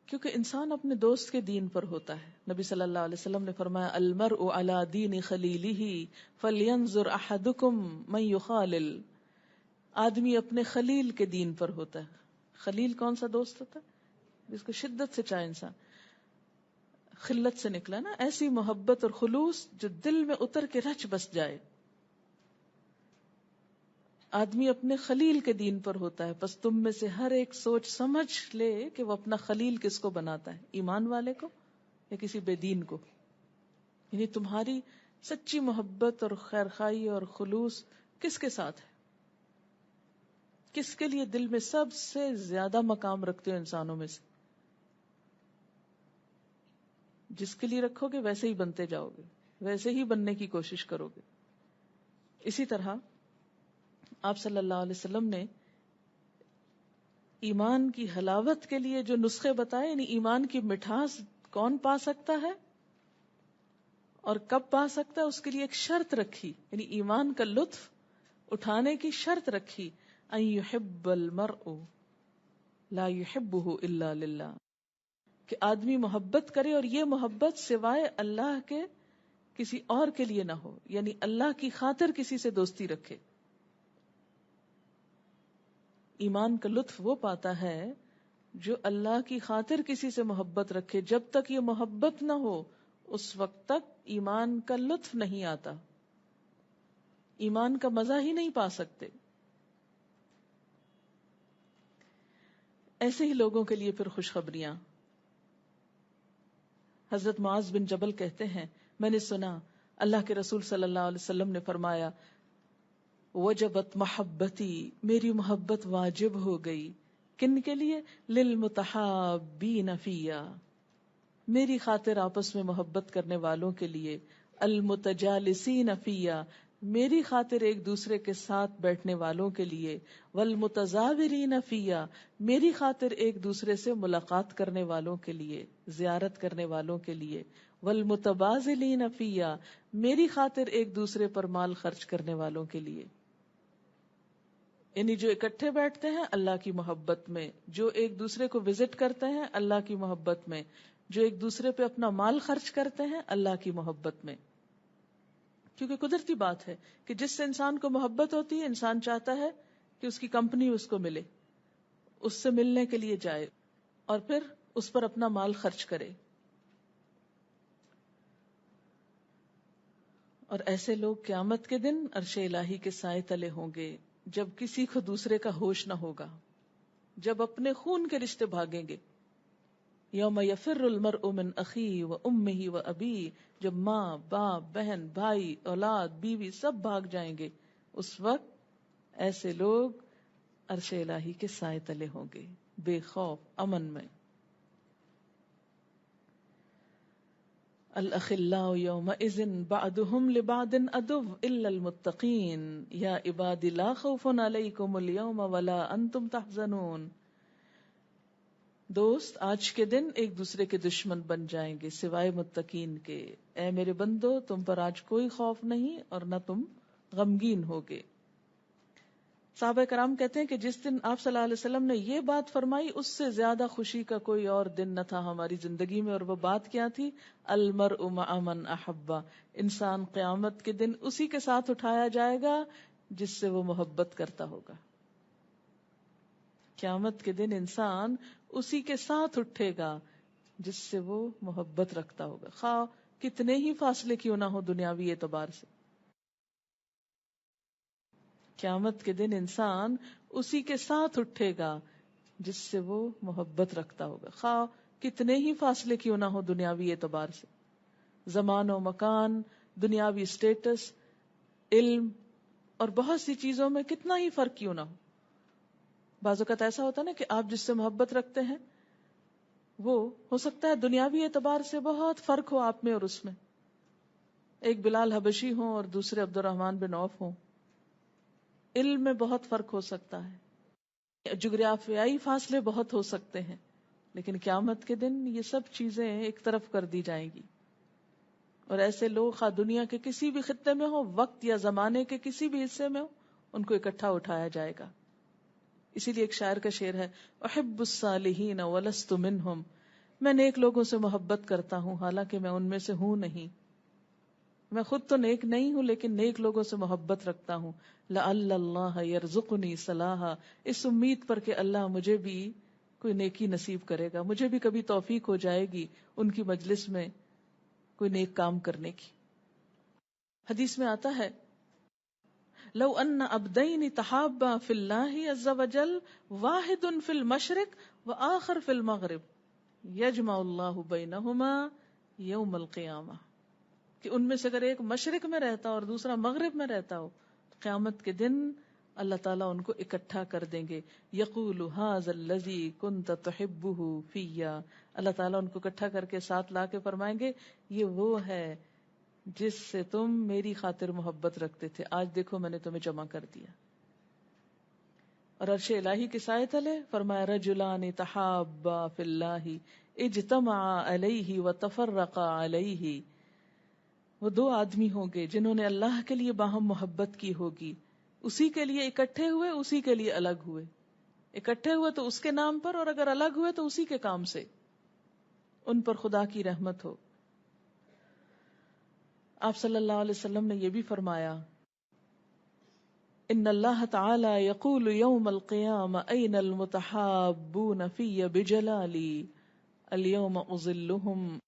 [SPEAKER 1] کیونکہ انسان اپنے دوست کے دین پر ہوتا ہے. نبی صلی اللہ علیہ وسلم نے فرمایا المرء علی دین خلیلہ فلینظر احدکم من یخالل. آدمی اپنے خلیل کے دین پر ہوتا ہے. خلیل کون سا دوست ہوتا ہے؟ جس کو شدت سے چاہے انسان. خلت سے نکلا نا، ایسی محبت اور خلوص جو دل میں اتر کے رچ بس جائے. آدمی اپنے خلیل کے دین پر ہوتا ہے. پس تم میں سے ہر ایک سوچ سمجھ لے کہ وہ اپنا خلیل کس کو بناتا ہے، ایمان والے کو یا کسی بے دین کو. یعنی تمہاری سچی محبت اور خیرخواہی اور خلوص کس کے ساتھ ہے، کس کے لیے دل میں سب سے زیادہ مقام رکھتے ہو انسانوں میں سے. جس کے لیے رکھو گے ویسے ہی بنتے جاؤ گے، ویسے ہی بننے کی کوشش کرو گے. اسی طرح آپ صلی اللہ علیہ وسلم نے ایمان کی حلاوت کے لیے جو نسخے بتائے، یعنی ایمان کی مٹھاس کون پا سکتا ہے اور کب پا سکتا ہے، اس کے لیے ایک شرط رکھی، یعنی ایمان کا لطف اٹھانے کی شرط رکھی. ان یحب المرء لا یحبہ الا للہ، کہ آدمی محبت کرے اور یہ محبت سوائے اللہ کے کسی اور کے لیے نہ ہو، یعنی اللہ کی خاطر کسی سے دوستی رکھے. ایمان کا لطف وہ پاتا ہے جو اللہ کی خاطر کسی سے محبت رکھے. جب تک یہ محبت نہ ہو اس وقت تک ایمان کا لطف نہیں آتا، ایمان کا مزہ ہی نہیں پا سکتے. ایسے ہی لوگوں کے لیے پھر خوشخبریاں. حضرت معاذ بن جبل کہتے ہیں میں نے سنا اللہ کے رسول صلی اللہ علیہ وسلم نے فرمایا وجبت محبتی، میری محبت واجب ہو گئی. کن کے لیے؟ للمتحابین فیہ، میری خاطر آپس میں محبت کرنے والوں کے لیے. المتجالسین فیہ، میری خاطر ایک دوسرے کے ساتھ بیٹھنے والوں کے لیے. والمتزاورین فیہ، میری خاطر ایک دوسرے سے ملاقات کرنے والوں کے لیے، زیارت کرنے والوں کے لیے. والمتبازلین فیہ، میری خاطر ایک دوسرے پر مال خرچ کرنے والوں کے لیے. یعنی جو اکٹھے بیٹھتے ہیں اللہ کی محبت میں، جو ایک دوسرے کو وزٹ کرتے ہیں اللہ کی محبت میں، جو ایک دوسرے پہ اپنا مال خرچ کرتے ہیں اللہ کی محبت میں. کیونکہ قدرتی بات ہے کہ جس سے انسان کو محبت ہوتی ہے انسان چاہتا ہے کہ اس کی کمپنی اس کو ملے، اس سے ملنے کے لیے جائے اور پھر اس پر اپنا مال خرچ کرے. اور ایسے لوگ قیامت کے دن عرش الہی کے سائے تلے ہوں گے جب کسی کو دوسرے کا ہوش نہ ہوگا، جب اپنے خون کے رشتے بھاگیں گے. یوم یفر المرء من اخیہ و امہ و ابیہ، جب ماں باپ بہن بھائی اولاد بیوی سب بھاگ جائیں گے، اس وقت ایسے لوگ عرش الہی کے سائے تلے ہوں گے بے خوف امن میں. الاخلاء یومئذ بعضهم لبعض عدو الا المتقین یا عباد لا خوف علیکم اليوم ولا انتم تحزنون. دوست آج کے دن ایک دوسرے کے دشمن بن جائیں گے سوائے متقین کے. اے میرے بندو تم پر آج کوئی خوف نہیں اور نہ تم غمگین ہوگے. صحابہ کرام کہتے ہیں کہ جس دن آپ صلی اللہ علیہ وسلم نے یہ بات فرمائی اس سے زیادہ خوشی کا کوئی اور دن نہ تھا ہماری زندگی میں. اور وہ بات کیا تھی؟ المرء مع من احبہ، انسان قیامت کے دن اسی کے ساتھ اٹھایا جائے گا جس سے وہ محبت کرتا ہوگا. قیامت کے دن انسان اسی کے ساتھ اٹھے گا جس سے وہ محبت رکھتا ہوگا، خواہ کتنے ہی فاصلے کیوں نہ ہو دنیاوی اعتبار سے. قیامت کے دن انسان اسی کے ساتھ اٹھے گا جس سے وہ محبت رکھتا ہوگا، خواہ کتنے ہی فاصلے کیوں نہ ہو دنیاوی اعتبار سے، زمان و مکان، دنیاوی سٹیٹس، علم اور بہت سی چیزوں میں کتنا ہی فرق کیوں نہ ہو. بعض اوقات ایسا ہوتا ہے نا کہ آپ جس سے محبت رکھتے ہیں وہ ہو سکتا ہے دنیاوی اعتبار سے بہت فرق ہو آپ میں اور اس میں. ایک بلال حبشی ہوں اور دوسرے عبد الرحمن بن عوف ہوں، علم میں بہت فرق ہو سکتا ہے، جغرافیائی فاصلے بہت ہو سکتے ہیں، لیکن قیامت کے دن یہ سب چیزیں ایک طرف کر دی جائیں گی. اور ایسے لوگ خواہ دنیا کے کسی بھی خطے میں ہو، وقت یا زمانے کے کسی بھی حصے میں ہو، ان کو اکٹھا اٹھایا جائے گا. اسی لیے ایک شاعر کا شعر ہے، احب الصالحین ولست منہم، میں نیک لوگوں سے محبت کرتا ہوں حالانکہ میں ان میں سے ہوں نہیں. میں خود تو نیک نہیں ہوں لیکن نیک لوگوں سے محبت رکھتا ہوں. لعل اللہ یرزقنی صلاحا، اس امید پر کہ اللہ مجھے بھی کوئی نیکی نصیب کرے گا، مجھے بھی کبھی توفیق ہو جائے گی ان کی مجلس میں کوئی نیک کام کرنے کی. حدیث میں آتا ہے لو ان عبدین تحابا فی اللہ عز وجل، واحد فی المشرق وآخر فی المغرب، یجمع اللہ بینہما یوم القیامہ، کہ ان میں سے اگر ایک مشرق میں رہتا اور دوسرا مغرب میں رہتا ہو تو قیامت کے دن اللہ تعالیٰ ان کو اکٹھا کر دیں گے. یقول ھذا الذی کنت تحبہ فیا، اللہ تعالیٰ ان کو اکٹھا کر کے ساتھ لا کے فرمائیں گے یہ وہ ہے جس سے تم میری خاطر محبت رکھتے تھے، آج دیکھو میں نے تمہیں جمع کر دیا. اور عرش الہی کے سائے تلے فرمایا رجلان تحابا فی اللہ اجتمعا علیہ وتفرقا علیہ، وہ دو آدمی ہوں گے جنہوں نے اللہ کے لیے باہم محبت کی ہوگی، اسی کے لیے اکٹھے ہوئے، اسی کے لیے الگ ہوئے. اکٹھے ہوئے تو اس کے نام پر، اور اگر الگ ہوئے تو اسی کے کام سے. ان پر خدا کی رحمت ہو. آپ صلی اللہ علیہ وسلم نے یہ بھی فرمایا ان اللہ تعالی یقول یوم القیامہ این المتحابون فی بجلالی اليوم اظلهم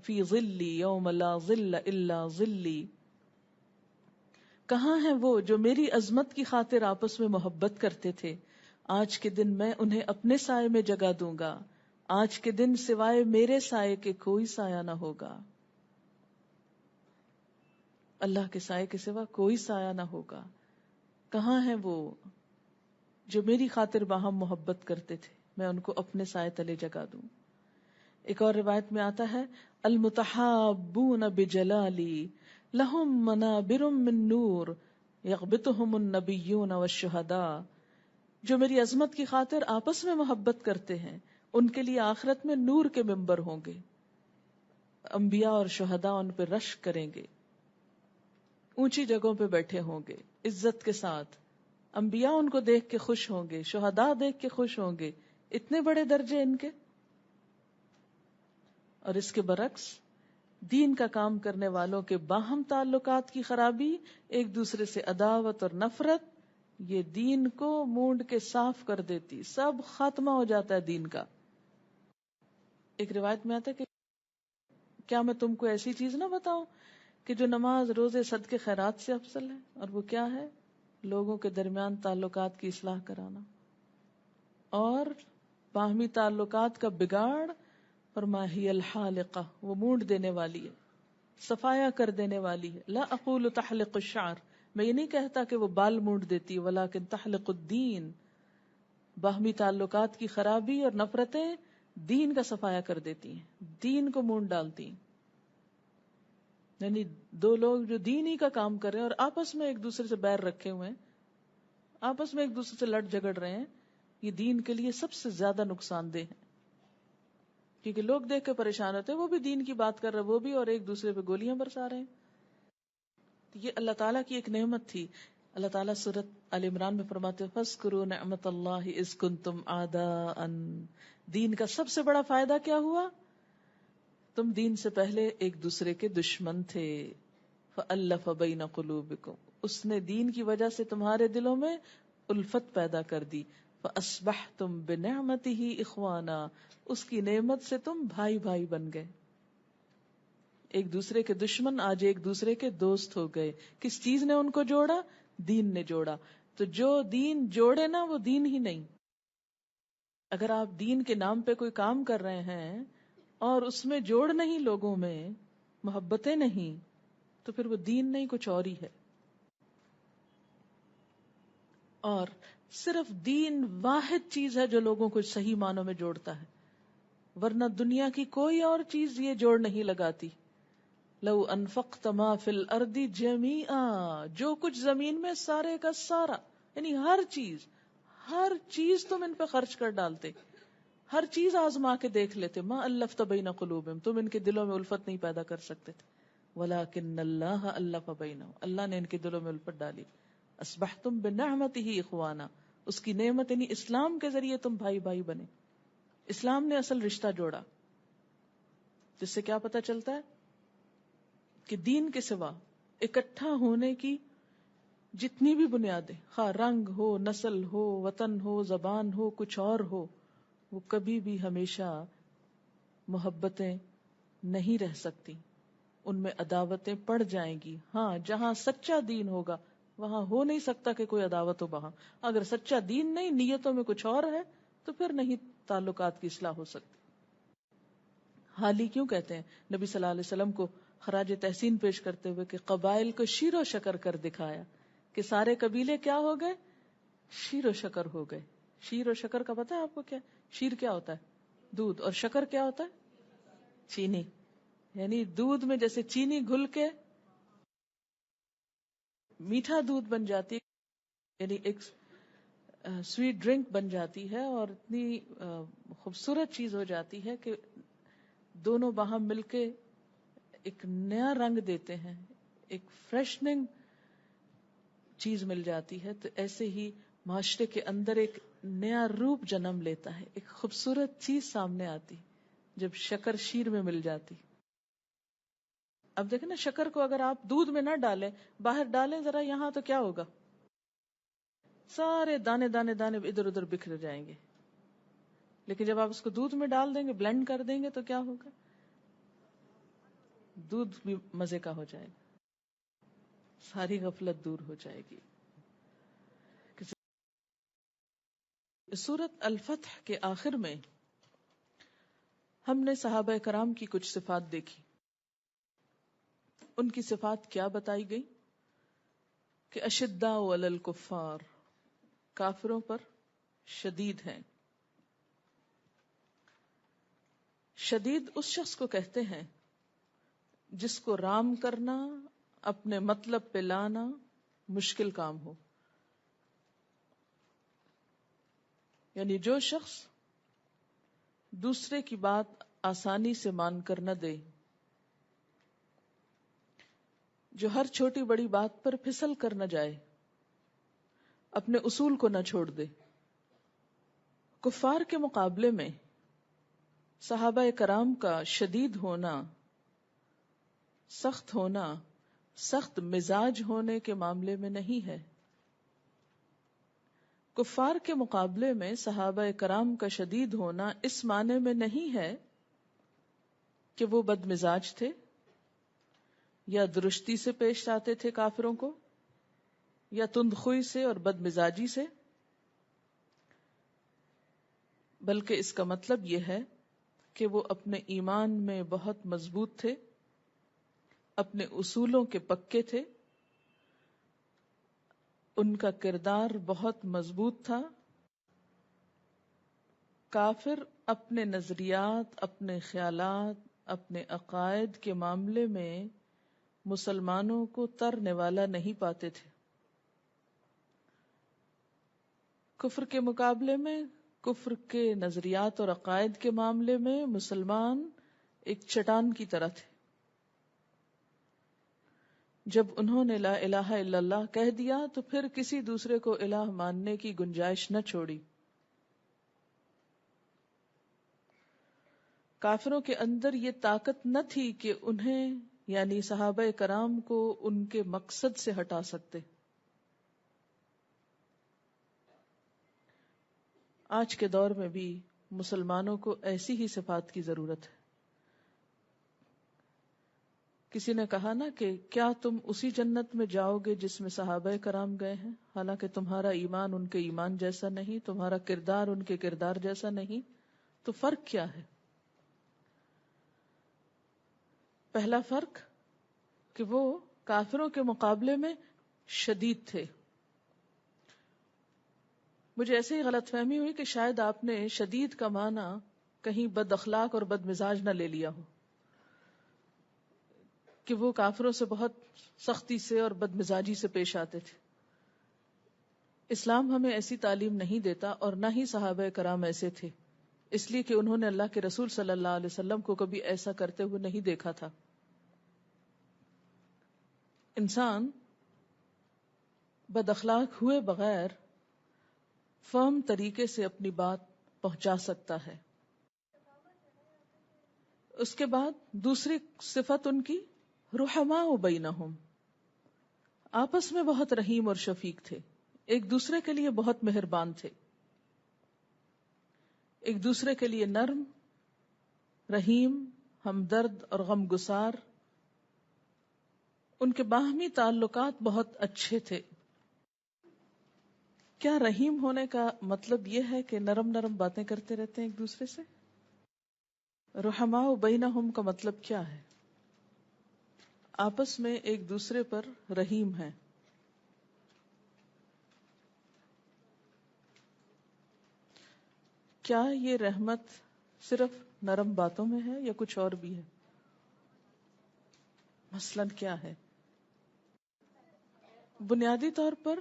[SPEAKER 1] فی ظلی یوم لا ظل الا ظلی، کہاں ہیں وہ جو میری عظمت کی خاطر آپس میں محبت کرتے تھے، آج کے دن میں انہیں اپنے سائے میں جگہ دوں گا، آج کے دن سوائے میرے سائے کے کوئی سایہ نہ ہوگا. اللہ کے سائے کے سوا کوئی سایہ نہ ہوگا. کہاں ہیں وہ جو میری خاطر باہم محبت کرتے تھے، میں ان کو اپنے سائے تلے جگہ دوں. ایک اور روایت میں آتا ہے المتحابون بجلالی لہم منابر من نور یغبطہم النبیون والشہداء، جو میری عظمت کی خاطر آپس میں محبت کرتے ہیں ان کے لیے آخرت میں نور کے ممبر ہوں گے، انبیاء اور شہداء ان پہ رشک کریں گے، اونچی جگہوں پہ بیٹھے ہوں گے عزت کے ساتھ. انبیاء ان کو دیکھ کے خوش ہوں گے، شہداء دیکھ کے خوش ہوں گے، اتنے بڑے درجے ان کے. اور اس کے برعکس دین کا کام کرنے والوں کے باہم تعلقات کی خرابی، ایک دوسرے سے عداوت اور نفرت، یہ دین کو مونڈ کے صاف کر دیتی، سب ختمہ ہو جاتا ہے دین کا. ایک روایت میں آتا ہے کہ کیا میں تم کو ایسی چیز نہ بتاؤں کہ جو نماز، روزے، صدقے، خیرات سے افضل ہے؟ اور وہ کیا ہے؟ لوگوں کے درمیان تعلقات کی اصلاح کرانا اور باہمی تعلقات کا بگاڑ. فرمایا ہی الحالقہ، وہ مونڈ دینے والی ہے، صفایا کر دینے والی ہے. لا اقول تحلق الشعر، میں یہ نہیں کہتا کہ وہ بال مونڈ دیتی، ولکن تحلق الدین، باہمی تعلقات کی خرابی اور نفرتیں دین کا صفایا کر دیتی ہیں، دین کو مونڈ ڈالتی ہیں. یعنی دو لوگ جو دین ہی کا کام کر رہے ہیں اور آپس میں ایک دوسرے سے بیر رکھے ہوئے ہیں، آپس میں ایک دوسرے سے لڑ جھگڑ رہے ہیں، یہ دین کے لیے سب سے زیادہ نقصان دہ ہے. کیونکہ لوگ دیکھ کے پریشان ہوتے ہیں، وہ بھی دین کی بات کر رہے وہ بھی، اور ایک دوسرے پہ گولیاں برسا رہے ہیں. یہ اللہ تعالیٰ کی ایک نعمت تھی. اللہ تعالیٰ سورۃ آل عمران میں فرماتے فاذکروا نعمت اللہ اذ کنتم اعداء. دین کا سب سے بڑا فائدہ کیا ہوا؟ تم دین سے پہلے ایک دوسرے کے دشمن تھے. فألف بین قلوبکم، اس نے دین کی وجہ سے تمہارے دلوں میں الفت پیدا کر دی. فأصبحتم بنعمتہ اخوانا، اس کی نعمت سے تم بھائی بھائی بن گئے. ایک دوسرے کے دشمن آج ایک دوسرے کے دوست ہو گئے. کس چیز نے ان کو جوڑا؟ دین نے جوڑا. تو جو دین جوڑے نا وہ دین ہی نہیں. اگر آپ دین کے نام پہ کوئی کام کر رہے ہیں اور اس میں جوڑ نہیں لوگوں میں، محبتیں نہیں، تو پھر وہ دین نہیں، کچھ اور ہی ہے. اور صرف دین واحد چیز ہے جو لوگوں کو صحیح معنوں میں جوڑتا ہے، ورنہ دنیا کی کوئی اور چیز یہ جوڑ نہیں لگاتی. لو انفقت ما فی الارض جمیعا، جو کچھ زمین میں سارے کا سارا، یعنی ہر چیز تم ان پہ خرچ کر ڈالتے، ہر چیز آزما کے دیکھ لیتے، ما الفت بین قلوبہم، تم ان کے دلوں میں الفت نہیں پیدا کر سکتے تھے. ولکن اللہ الف بینہم، اللہ نے ان کے دلوں میں الفت ڈالی. اصبحتم بنعمتہ اخوانا، اس کی نعمت یعنی اسلام کے ذریعے تم بھائی بھائی بنے. اسلام نے اصل رشتہ جوڑا، جس سے کیا پتہ چلتا ہے کہ دین کے سوا اکٹھا ہونے کی جتنی بھی بنیادیں، خواہ رنگ ہو، نسل ہو، وطن ہو، زبان ہو، کچھ اور ہو، وہ کبھی بھی ہمیشہ محبتیں نہیں رہ سکتی، ان میں عداوتیں پڑ جائیں گی. ہاں، جہاں سچا دین ہوگا وہاں ہو نہیں سکتا کہ کوئی عداوت ہو. وہاں اگر سچا دین نہیں، نیتوں میں کچھ اور ہے، تو پھر نہیں تعلقات کی اصلاح ہو سکتی. حال ہی کیوں کہتے ہیں نبی صلی اللہ علیہ وسلم کو خراج تحسین پیش کرتے ہوئے کہ قبائل کو شیر و شکر کر دکھایا، کہ سارے قبیلے کیا ہو گئے؟ شیر و شکر ہو گئے. شیر و شکر کا پتہ ہے آپ کو کیا؟ شیر کیا ہوتا ہے؟ دودھ. اور شکر کیا ہوتا ہے؟ چینی. یعنی دودھ میں جیسے چینی گھل کے میٹھا دودھ بن جاتی ہے، یعنی ایک سویٹ ڈرنک بن جاتی ہے، اور اتنی خوبصورت چیز ہو جاتی ہے کہ دونوں باہم مل کے ایک نیا رنگ دیتے ہیں، ایک فریشننگ چیز مل جاتی ہے. تو ایسے ہی معاشرے کے اندر ایک نیا روپ جنم لیتا ہے، ایک خوبصورت چیز سامنے آتی جب شکر شیر میں مل جاتی. اب دیکھیں نا، شکر کو اگر آپ دودھ میں نہ ڈالیں، باہر ڈالیں ذرا یہاں، تو کیا ہوگا؟ سارے دانے دانے دانے ادھر ادھر بکھر جائیں گے. لیکن جب آپ اس کو دودھ میں ڈال دیں گے، بلینڈ کر دیں گے، تو کیا ہوگا؟ دودھ بھی مزے کا ہو جائے گا، ساری غفلت دور ہو جائے گی. سورت الفتح کے آخر میں ہم نے صحابہ کرام کی کچھ صفات دیکھی. ان کی صفات کیا بتائی گئی؟ کہ اشداء علی الکفار، کافروں پر شدید ہیں. شدید اس شخص کو کہتے ہیں جس کو رام کرنا، اپنے مطلب پہ لانا مشکل کام ہو. یعنی جو شخص دوسرے کی بات آسانی سے مان کر نہ دے، جو ہر چھوٹی بڑی بات پر پھسل کر نہ جائے، اپنے اصول کو نہ چھوڑ دے. کفار کے مقابلے میں صحابہ کرام کا شدید ہونا، سخت ہونا، سخت مزاج ہونے کے معاملے میں نہیں ہے. کفار کے مقابلے میں صحابہ کرام کا شدید ہونا اس معنی میں نہیں ہے کہ وہ بد مزاج تھے یا درستی سے پیش آتے تھے کافروں کو، یا تندخوئی سے اور بد مزاجی سے، بلکہ اس کا مطلب یہ ہے کہ وہ اپنے ایمان میں بہت مضبوط تھے، اپنے اصولوں کے پکے تھے، ان کا کردار بہت مضبوط تھا. کافر اپنے نظریات، اپنے خیالات، اپنے عقائد کے معاملے میں مسلمانوں کو ترنے والا نہیں پاتے تھے. کفر کے مقابلے میں، کفر کے نظریات اور عقائد کے معاملے میں مسلمان ایک چٹان کی طرح تھے. جب انہوں نے لا الہ الا اللہ کہہ دیا تو پھر کسی دوسرے کو الہ ماننے کی گنجائش نہ چھوڑی. کافروں کے اندر یہ طاقت نہ تھی کہ انہیں، یعنی صحابہ کرام کو، ان کے مقصد سے ہٹا سکتے. آج کے دور میں بھی مسلمانوں کو ایسی ہی صفات کی ضرورت ہے کسی نے کہا نا کہ کیا تم اسی جنت میں جاؤ گے جس میں صحابہ کرام گئے ہیں، حالانکہ تمہارا ایمان ان کے ایمان جیسا نہیں، تمہارا کردار ان کے کردار جیسا نہیں، تو فرق کیا ہے؟ پہلا فرق کہ وہ کافروں کے مقابلے میں شدید تھے. مجھے ایسے ہی غلط فہمی ہوئی کہ شاید آپ نے شدید کا معنی کہیں بد اخلاق اور بد مزاج نہ لے لیا ہو، کہ وہ کافروں سے بہت سختی سے اور بد مزاجی سے پیش آتے تھے. اسلام ہمیں ایسی تعلیم نہیں دیتا، اور نہ ہی صحابہ کرام ایسے تھے، اس لیے کہ انہوں نے اللہ کے رسول صلی اللہ علیہ وسلم کو کبھی ایسا کرتے ہوئے نہیں دیکھا تھا. انسان بد اخلاق ہوئے بغیر فرم طریقے سے اپنی بات پہنچا سکتا ہے. اس کے بعد دوسری صفت ان کی رحماء بینہم، آپس میں بہت رحیم اور شفیق تھے، ایک دوسرے کے لیے بہت مہربان تھے، ایک دوسرے کے لیے نرم، رحیم، ہمدرد اور غم گسار. ان کے باہمی تعلقات بہت اچھے تھے. کیا رحیم ہونے کا مطلب یہ ہے کہ نرم نرم باتیں کرتے رہتے ہیں ایک دوسرے سے؟ رحماء بینہم کا مطلب کیا ہے؟ آپس میں ایک دوسرے پر رحیم ہیں. کیا یہ رحمت صرف نرم باتوں میں ہے یا کچھ اور بھی ہے؟ مثلاً کیا ہے؟ بنیادی طور پر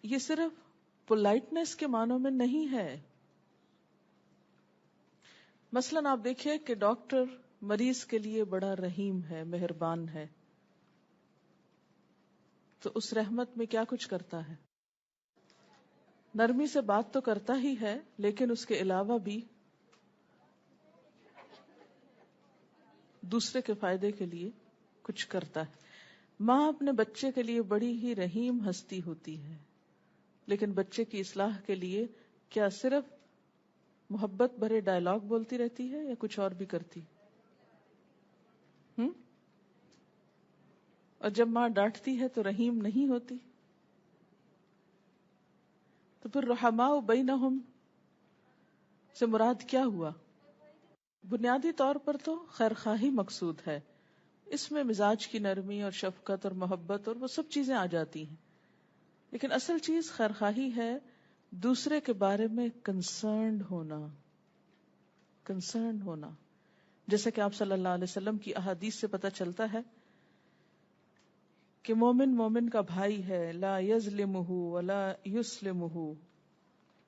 [SPEAKER 1] یہ صرف پولائٹنس کے معنوں میں نہیں ہے. مثلاً آپ دیکھیے کہ ڈاکٹر مریض کے لیے بڑا رحیم ہے، مہربان ہے، تو اس رحمت میں کیا کچھ کرتا ہے؟ نرمی سے بات تو کرتا ہی ہے، لیکن اس کے علاوہ بھی دوسرے کے فائدے کے لیے کچھ کرتا ہے. ماں اپنے بچے کے لیے بڑی ہی رحیم ہستی ہوتی ہے، لیکن بچے کی اصلاح کے لیے کیا صرف محبت بھرے ڈائلاگ بولتی رہتی ہے یا کچھ اور بھی کرتی؟ اور جب ماں ڈانٹتی ہے تو رحیم نہیں ہوتی. تو پھر رحماء بینہم سے مراد کیا ہوا؟ بنیادی طور پر تو خیرخواہی مقصود ہے، اس میں مزاج کی نرمی اور شفقت اور محبت اور وہ سب چیزیں آ جاتی ہیں، لیکن اصل چیز خیرخواہی ہے، دوسرے کے بارے میں کنسرنڈ ہونا. جیسا کہ آپ صلی اللہ علیہ وسلم کی احادیث سے پتہ چلتا ہے کہ مومن مومن کا بھائی ہے، لا یظلمہ ولا یسلمہ،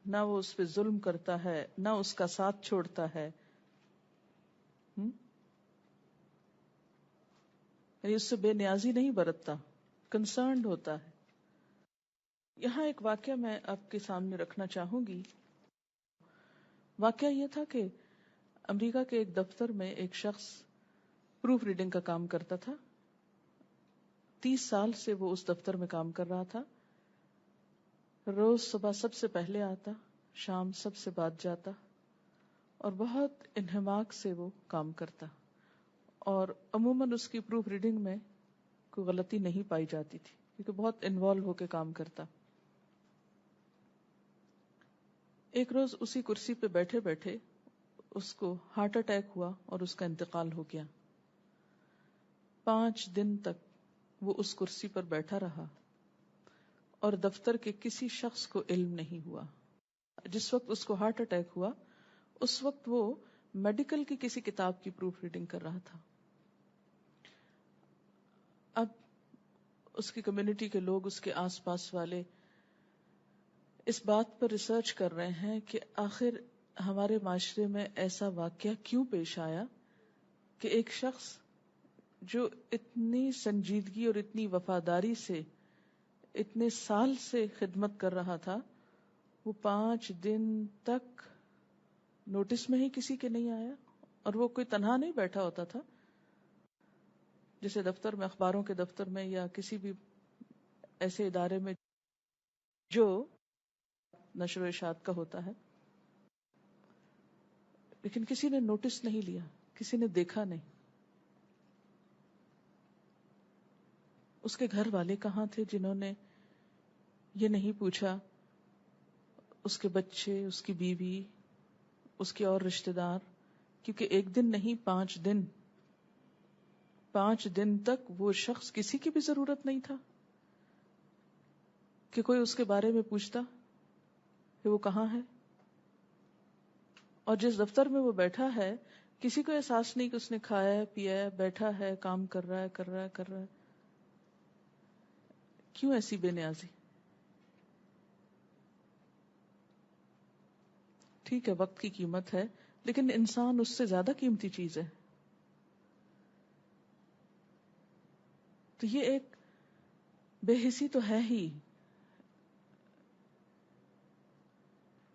[SPEAKER 1] نہ وہ اس پہ ظلم کرتا ہے نہ اس کا ساتھ چھوڑتا ہے. یعنی اس سے بے نیازی نہیں برتتا، کنسرنڈ ہوتا ہے. یہاں ایک واقعہ میں آپ کے سامنے رکھنا چاہوں گی. واقعہ یہ تھا کہ امریکہ کے ایک دفتر میں ایک شخص پروف ریڈنگ کا کام کرتا تھا. 30 سال سے وہ اس دفتر میں کام کر رہا تھا. روز صبح سب سے پہلے آتا، شام سب سے بعد جاتا، اور بہت انہماک سے وہ کام کرتا، اور عموماً اس کی پروف ریڈنگ میں کوئی غلطی نہیں پائی جاتی تھی کیونکہ بہت انوالو ہو کے کام کرتا. ایک روز اسی کرسی پہ بیٹھے بیٹھے اس کو ہارٹ اٹیک ہوا اور اس کا انتقال ہو گیا. 5 دن تک وہ اس کرسی پر بیٹھا رہا اور دفتر کے کسی شخص کو علم نہیں ہوا. جس وقت اس کو ہارٹ اٹیک ہوا اس وقت وہ میڈیکل کی کسی کتاب کی پروف ریڈنگ کر رہا تھا. اب اس کی کمیونٹی کے لوگ، اس کے آس پاس والے اس بات پر ریسرچ کر رہے ہیں کہ آخر ہمارے معاشرے میں ایسا واقعہ کیوں پیش آیا کہ ایک شخص جو اتنی سنجیدگی اور اتنی وفاداری سے اتنے سال سے خدمت کر رہا تھا، وہ 5 دن تک نوٹس میں ہی کسی کے نہیں آیا. اور وہ کوئی تنہا نہیں بیٹھا ہوتا تھا، جیسے دفتر میں، اخباروں کے دفتر میں یا کسی بھی ایسے ادارے میں جو نشر و اشاعت کا ہوتا ہے، لیکن کسی نے نوٹس نہیں لیا، کسی نے دیکھا نہیں. اس کے گھر والے کہاں تھے جنہوں نے یہ نہیں پوچھا؟ اس کے بچے، اس کی بیوی، اس کے اور رشتہ دار، کیونکہ ایک دن نہیں 5 دن تک وہ شخص کسی کی بھی ضرورت نہیں تھا کہ کوئی اس کے بارے میں پوچھتا کہ وہ کہاں ہے. اور جس دفتر میں وہ بیٹھا ہے کسی کو احساس نہیں کہ اس نے کھایا ہے، پیا ہے، بیٹھا ہے، کام کر رہا ہے. کیوں ایسی بے نیازی؟ ٹھیک ہے وقت کی قیمت ہے، لیکن انسان اس سے زیادہ قیمتی چیز ہے. تو یہ ایک بے حسی تو ہے ہی،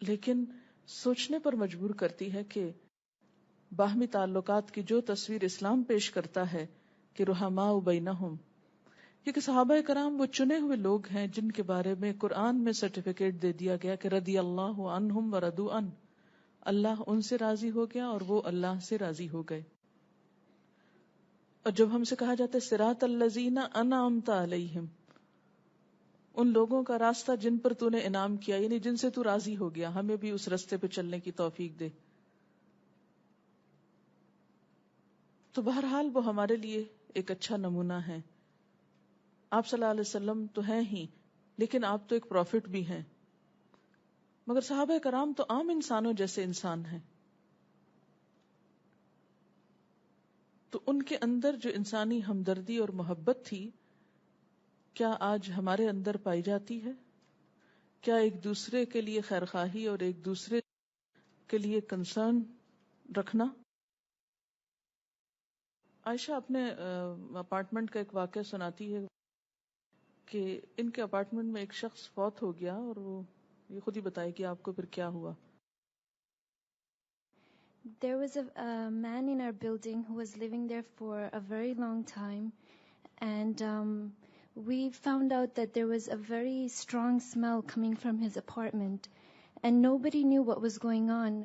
[SPEAKER 1] لیکن سوچنے پر مجبور کرتی ہے کہ باہمی تعلقات کی جو تصویر اسلام پیش کرتا ہے کہ رحماء بینہم، کیونکہ صحابہ کرام وہ چنے ہوئے لوگ ہیں جن کے بارے میں قرآن میں سرٹیفکیٹ دے دیا گیا کہ رضی اللہ عنہم ورضوا عنہ، اللہ ان سے راضی ہو گیا اور وہ اللہ سے راضی ہو گئے. اور جب ہم سے کہا جاتا ہے صراط الذین انعمت علیہم، ان لوگوں کا راستہ جن پر تو نے انعام کیا، یعنی جن سے تو راضی ہو گیا، ہمیں بھی اس راستے پہ چلنے کی توفیق دے. تو بہرحال وہ ہمارے لیے ایک اچھا نمونہ ہے. آپ صلی اللہ علیہ وسلم تو ہیں ہی، لیکن آپ تو ایک پروفٹ بھی ہیں. مگر صحابہ کرام تو عام انسانوں جیسے انسان ہیں. تو ان کے اندر جو انسانی ہمدردی اور محبت تھی، کیا آج ہمارے اندر پائی جاتی ہے؟ کیا ایک دوسرے کے لیے خیرخواہی اور ایک دوسرے کے لیے کنسرن رکھنا؟ عائشہ اپنے اپارٹمنٹ کا ایک واقعہ سناتی ہے کہ ان کے اپارٹمنٹ میں ایک شخص فوت ہو گیا، اور وہ یہ خود ہی بتائے کہ آپ کو پھر کیا ہوا.
[SPEAKER 2] There was a man in our building who was living there for a very long time, and we found out that there was a very strong smell coming from his apartment, and nobody knew what was going on.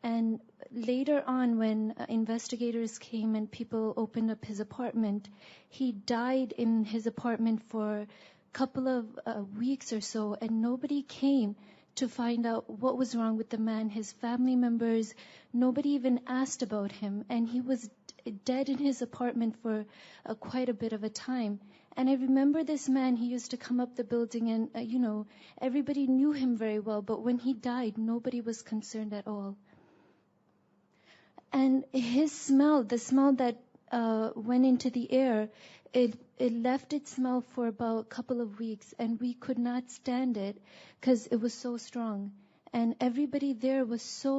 [SPEAKER 2] And later on, when investigators came and people opened up his apartment, he died in his apartment for a couple of weeks or so, and nobody came to find out what was wrong with the man. His family members, nobody even asked about him, and he was dead in his apartment for quite a bit of a time. And I remember this man, he used to come up the building, and everybody knew him very well, but when he died, nobody was concerned at all. And his smell, the smell that went into the air, it left its smell for about a couple of weeks, and we could not stand it because it was so strong. And everybody there was so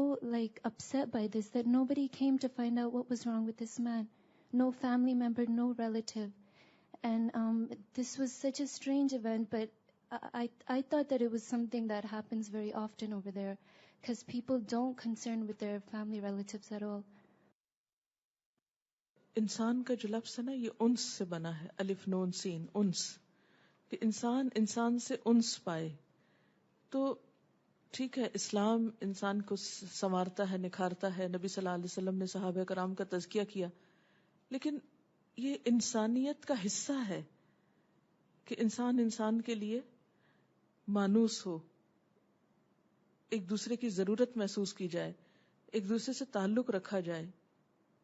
[SPEAKER 2] upset by this that nobody came to find out what was wrong with this man. No family member, no relative. And this was such a strange event, but I thought that it was something that happens very often over there, because people don't concern with their family relatives at all.
[SPEAKER 1] انسان کا جو لفظ ہے نا، یہ انس سے بنا ہے، الف نون سین، انس، کہ انسان انسان سے انس پائے. تو ٹھیک ہے اسلام انسان کو سنوارتا ہے، نکھارتا ہے، نبی صلی اللہ علیہ وسلم نے صحابہ کرام کا تزکیہ کیا، لیکن یہ انسانیت کا حصہ ہے کہ انسان انسان کے لیے مانوس ہو، ایک دوسرے کی ضرورت محسوس کی جائے، ایک دوسرے سے تعلق رکھا جائے،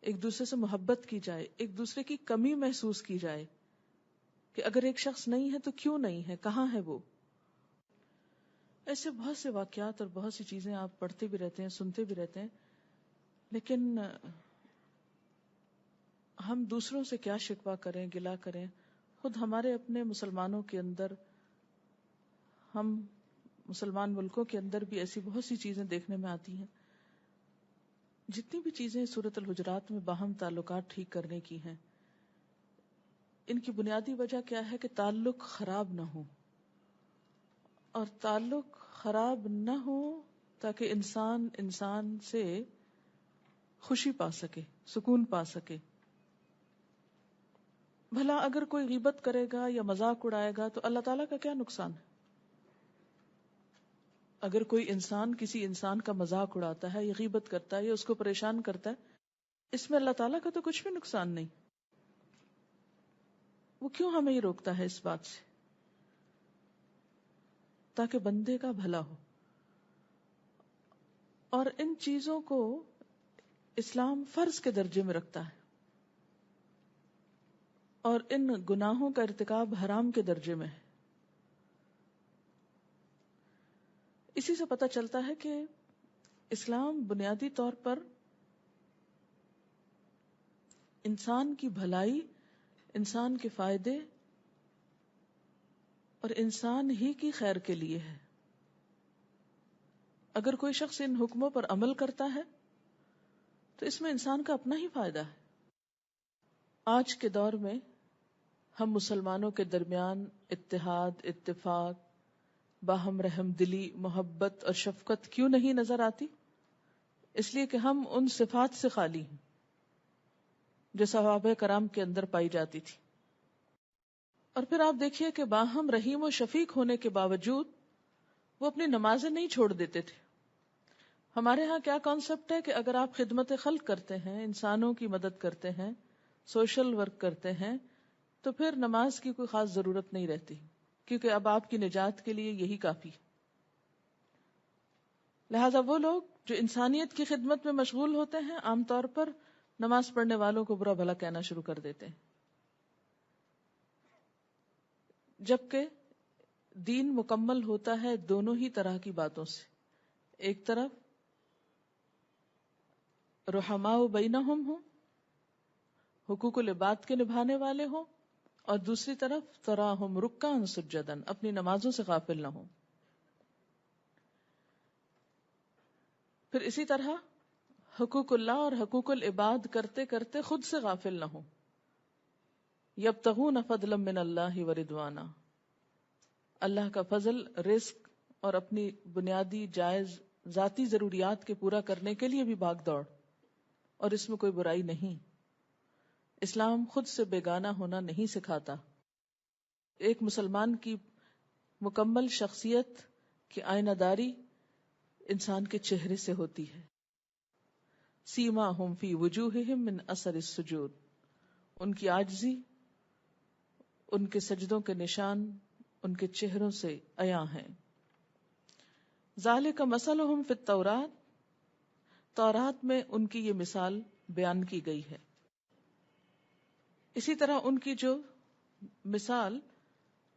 [SPEAKER 1] ایک دوسرے سے محبت کی جائے، ایک دوسرے کی کمی محسوس کی جائے کہ اگر ایک شخص نہیں ہے تو کیوں نہیں ہے، کہاں ہے وہ. ایسے بہت سے واقعات اور بہت سی چیزیں آپ پڑھتے بھی رہتے ہیں، سنتے بھی رہتے ہیں، لیکن ہم دوسروں سے کیا شکوہ کریں، گلہ کریں. خود ہمارے اپنے مسلمانوں کے اندر، ہم مسلمان ملکوں کے اندر بھی ایسی بہت سی چیزیں دیکھنے میں آتی ہیں. جتنی بھی چیزیں سورۃ الحجرات میں باہم تعلقات ٹھیک کرنے کی ہیں، ان کی بنیادی وجہ کیا ہے کہ تعلق خراب نہ ہو. اور تعلق خراب نہ ہو تاکہ انسان انسان سے خوشی پا سکے، سکون پا سکے. بھلا اگر کوئی غیبت کرے گا یا مذاق اڑائے گا تو اللہ تعالیٰ کا کیا نقصان ہے؟ اگر کوئی انسان کسی انسان کا مذاق اڑاتا ہے یا غیبت کرتا ہے یا اس کو پریشان کرتا ہے، اس میں اللہ تعالیٰ کا تو کچھ بھی نقصان نہیں. وہ کیوں ہمیں یہ روکتا ہے اس بات سے؟ تاکہ بندے کا بھلا ہو. اور ان چیزوں کو اسلام فرض کے درجے میں رکھتا ہے اور ان گناہوں کا ارتکاب حرام کے درجے میں ہے. اسی سے پتہ چلتا ہے کہ اسلام بنیادی طور پر انسان کی بھلائی، انسان کے فائدے اور انسان ہی کی خیر کے لیے ہے. اگر کوئی شخص ان حکموں پر عمل کرتا ہے تو اس میں انسان کا اپنا ہی فائدہ ہے. آج کے دور میں ہم مسلمانوں کے درمیان اتحاد، اتفاق، باہم رحم دلی، محبت اور شفقت کیوں نہیں نظر آتی؟ اس لیے کہ ہم ان صفات سے خالی ہیں جو صحابہ کرام کے اندر پائی جاتی تھی. اور پھر آپ دیکھیے کہ باہم رحیم و شفیق ہونے کے باوجود وہ اپنی نمازیں نہیں چھوڑ دیتے تھے. ہمارے ہاں کیا کانسیپٹ ہے کہ اگر آپ خدمت خلق کرتے ہیں، انسانوں کی مدد کرتے ہیں، سوشل ورک کرتے ہیں، تو پھر نماز کی کوئی خاص ضرورت نہیں رہتی، کیونکہ اب آپ کی نجات کے لیے یہی کافی. لہذا وہ لوگ جو انسانیت کی خدمت میں مشغول ہوتے ہیں عام طور پر نماز پڑھنے والوں کو برا بھلا کہنا شروع کر دیتے ہیں، جبکہ دین مکمل ہوتا ہے دونوں ہی طرح کی باتوں سے. ایک طرف رحماء بینہم ہوں، حقوق العباد کے نبھانے والے ہوں، اور دوسری طرف تراہم رکعا سجدن، اپنی نمازوں سے غافل نہ ہوں. پھر اسی طرح حقوق اللہ اور حقوق العباد کرتے کرتے خود سے غافل نہ ہوں. یبتغون فضلا من اللہ ورضوانا، اللہ کا فضل، رزق اور اپنی بنیادی جائز ذاتی ضروریات کے پورا کرنے کے لیے بھی بھاگ دوڑ، اور اس میں کوئی برائی نہیں. اسلام خود سے بیگانہ ہونا نہیں سکھاتا. ایک مسلمان کی مکمل شخصیت کی آئینہ داری انسان کے چہرے سے ہوتی ہے. سیماہم فی وجوہہم من اثر السجود، ان کی عاجزی، ان کے سجدوں کے نشان ان کے چہروں سے عیاں ہیں. ذالک مثلہم فی التوراۃ، تورات میں ان کی یہ مثال بیان کی گئی ہے. اسی طرح ان کی جو مثال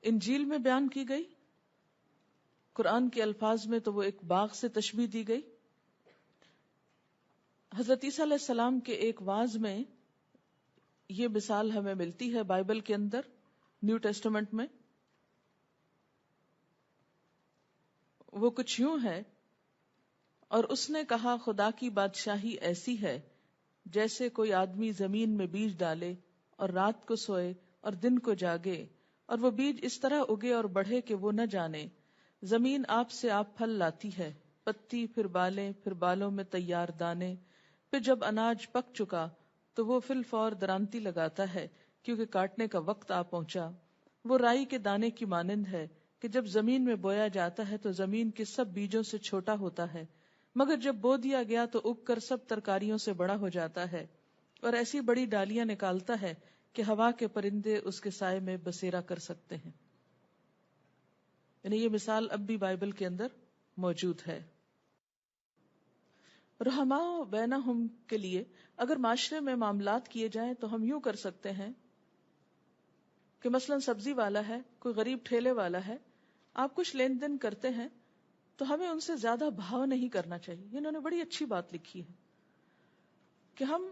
[SPEAKER 1] انجیل میں بیان کی گئی، قرآن کے الفاظ میں تو وہ ایک باغ سے تشبیہ دی گئی. حضرت عیسیٰ علیہ السلام کے ایک وعظ میں یہ مثال ہمیں ملتی ہے بائبل کے اندر، نیو ٹیسٹمنٹ میں. وہ کچھ یوں ہے، اور اس نے کہا خدا کی بادشاہی ایسی ہے جیسے کوئی آدمی زمین میں بیج ڈالے اور رات کو سوئے اور دن کو جاگے، اور وہ بیج اس طرح اگے اور بڑھے کہ وہ نہ جانے. زمین آپ سے آپ پھل لاتی ہے، پتی، پھر بالیں، پھر بالوں میں تیار دانے. پھر جب اناج پک چکا تو وہ فی الفور درانتی لگاتا ہے کیونکہ کاٹنے کا وقت آ پہنچا. وہ رائی کے دانے کی مانند ہے کہ جب زمین میں بویا جاتا ہے تو زمین کے سب بیجوں سے چھوٹا ہوتا ہے، مگر جب بو دیا گیا تو اگ کر سب ترکاریوں سے بڑا ہو جاتا ہے، اور ایسی بڑی ڈالیاں نکالتا ہے کہ ہوا کے پرندے اس کے سائے میں بسیرا کر سکتے ہیں. یعنی یہ مثال اب بھی بائبل کے اندر موجود ہے. رحماء بینہم کے لیے اگر معاشرے میں معاملات کیے جائیں تو ہم یوں کر سکتے ہیں کہ مثلا سبزی والا ہے، کوئی غریب ٹھیلے والا ہے، آپ کچھ لین دین کرتے ہیں تو ہمیں ان سے زیادہ بھاؤ نہیں کرنا چاہیے. انہوں نے بڑی اچھی بات لکھی ہے کہ ہم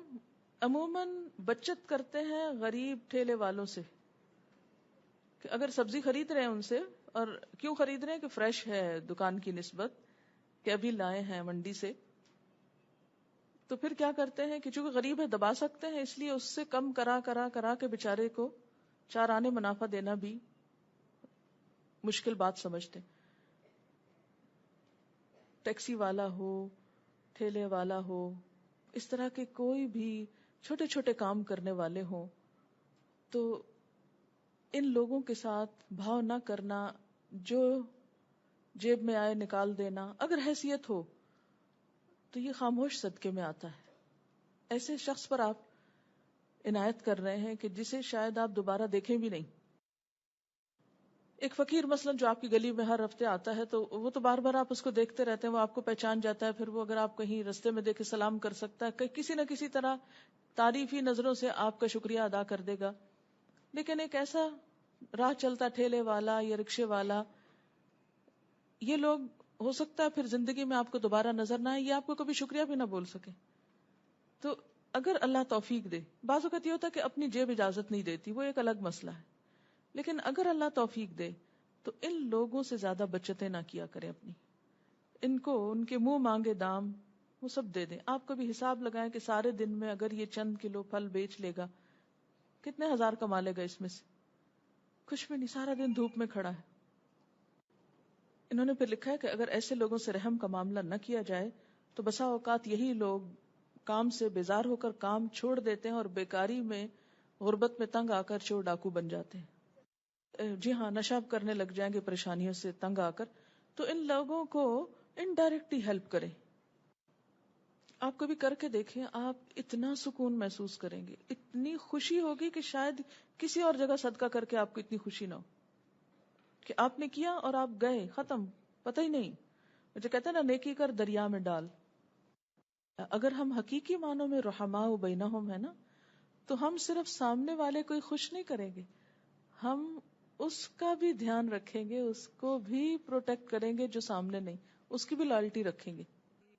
[SPEAKER 1] عموماً بچت کرتے ہیں غریب ٹھیلے والوں سے، کہ اگر سبزی خرید رہے ہیں ان سے، اور کیوں خرید رہے ہیں کہ فریش ہے دکان کی نسبت، کہ ابھی لائے ہیں منڈی سے، تو پھر کیا کرتے ہیں کہ چونکہ غریب ہے دبا سکتے ہیں، اس لیے اس سے کم کرا کے بیچارے کو چار آنے منافع دینا بھی مشکل بات سمجھتے. ٹیکسی والا ہو، ٹھیلے والا ہو، اس طرح کے کوئی بھی چھوٹے چھوٹے کام کرنے والے ہوں، تو ان لوگوں کے ساتھ بھاؤ نہ کرنا، جو جیب میں آئے نکال دینا، اگر حیثیت ہو تو یہ خاموش صدقے میں آتا ہے. ایسے شخص پر آپ عنایت کر رہے ہیں کہ جسے شاید آپ دوبارہ دیکھیں بھی نہیں. ایک فقیر مثلا جو آپ کی گلی میں ہر ہفتے آتا ہے تو وہ تو بار بار آپ اس کو دیکھتے رہتے ہیں, وہ آپ کو پہچان جاتا ہے, پھر وہ اگر آپ کہیں رستے میں دیکھے سلام کر سکتا ہے, کسی نہ کسی طرح تعریفی نظروں سے آپ کا شکریہ ادا کر دے گا. لیکن ایک ایسا راہ چلتا ٹھیلے والا یا رکشے والا, یہ لوگ ہو سکتا ہے پھر زندگی میں آپ کو دوبارہ نظر نہ آئے, یہ آپ کو کبھی شکریہ بھی نہ بول سکے. تو اگر اللہ توفیق دے, بعض اوقات یہ ہوتا ہے کہ اپنی جیب اجازت نہیں دیتی, وہ ایک الگ مسئلہ ہے, لیکن اگر اللہ توفیق دے تو ان لوگوں سے زیادہ بچتیں نہ کیا کریں اپنی, ان کو ان کے منہ مانگے دام وہ سب دے دیں. آپ کبھی حساب لگائیں کہ سارے دن میں اگر یہ چند کلو پھل بیچ لے گا کتنے ہزار کما لے گا اس میں سے؟ کچھ بھی نہیں, سارا دن دھوپ میں کھڑا ہے. انہوں نے پھر لکھا ہے کہ اگر ایسے لوگوں سے رحم کا معاملہ نہ کیا جائے تو بسا اوقات یہی لوگ کام سے بیزار ہو کر کام چھوڑ دیتے ہیں اور بیکاری میں غربت میں تنگ آ کر چور ڈاکو بن جاتے ہیں. جی ہاں, نشہ کرنے لگ جائیں گے پریشانیوں سے تنگ آ کر. تو ان لوگوں کو انڈائریکٹلی ہیلپ کریں. آپ کبھی کر کے دیکھیں, آپ اتنا سکون محسوس کریں گے, اتنی خوشی ہوگی کہ شاید کسی اور جگہ صدقہ کر کے آپ کو اتنی خوشی نہ ہو کہ آپ نے کیا اور آپ گئے, ختم, پتہ ہی نہیں. مجھے کہتے ہیں نا, نیکی کر دریا میں ڈال. اگر ہم حقیقی معنوں میں رحماء بینہم ہے نا, تو ہم صرف سامنے والے کو ہی خوش نہیں کریں گے, ہم اس کا بھی دھیان رکھیں گے, اس کو بھی پروٹیکٹ کریں گے جو سامنے نہیں, اس کی بھی لائلٹی رکھیں گے.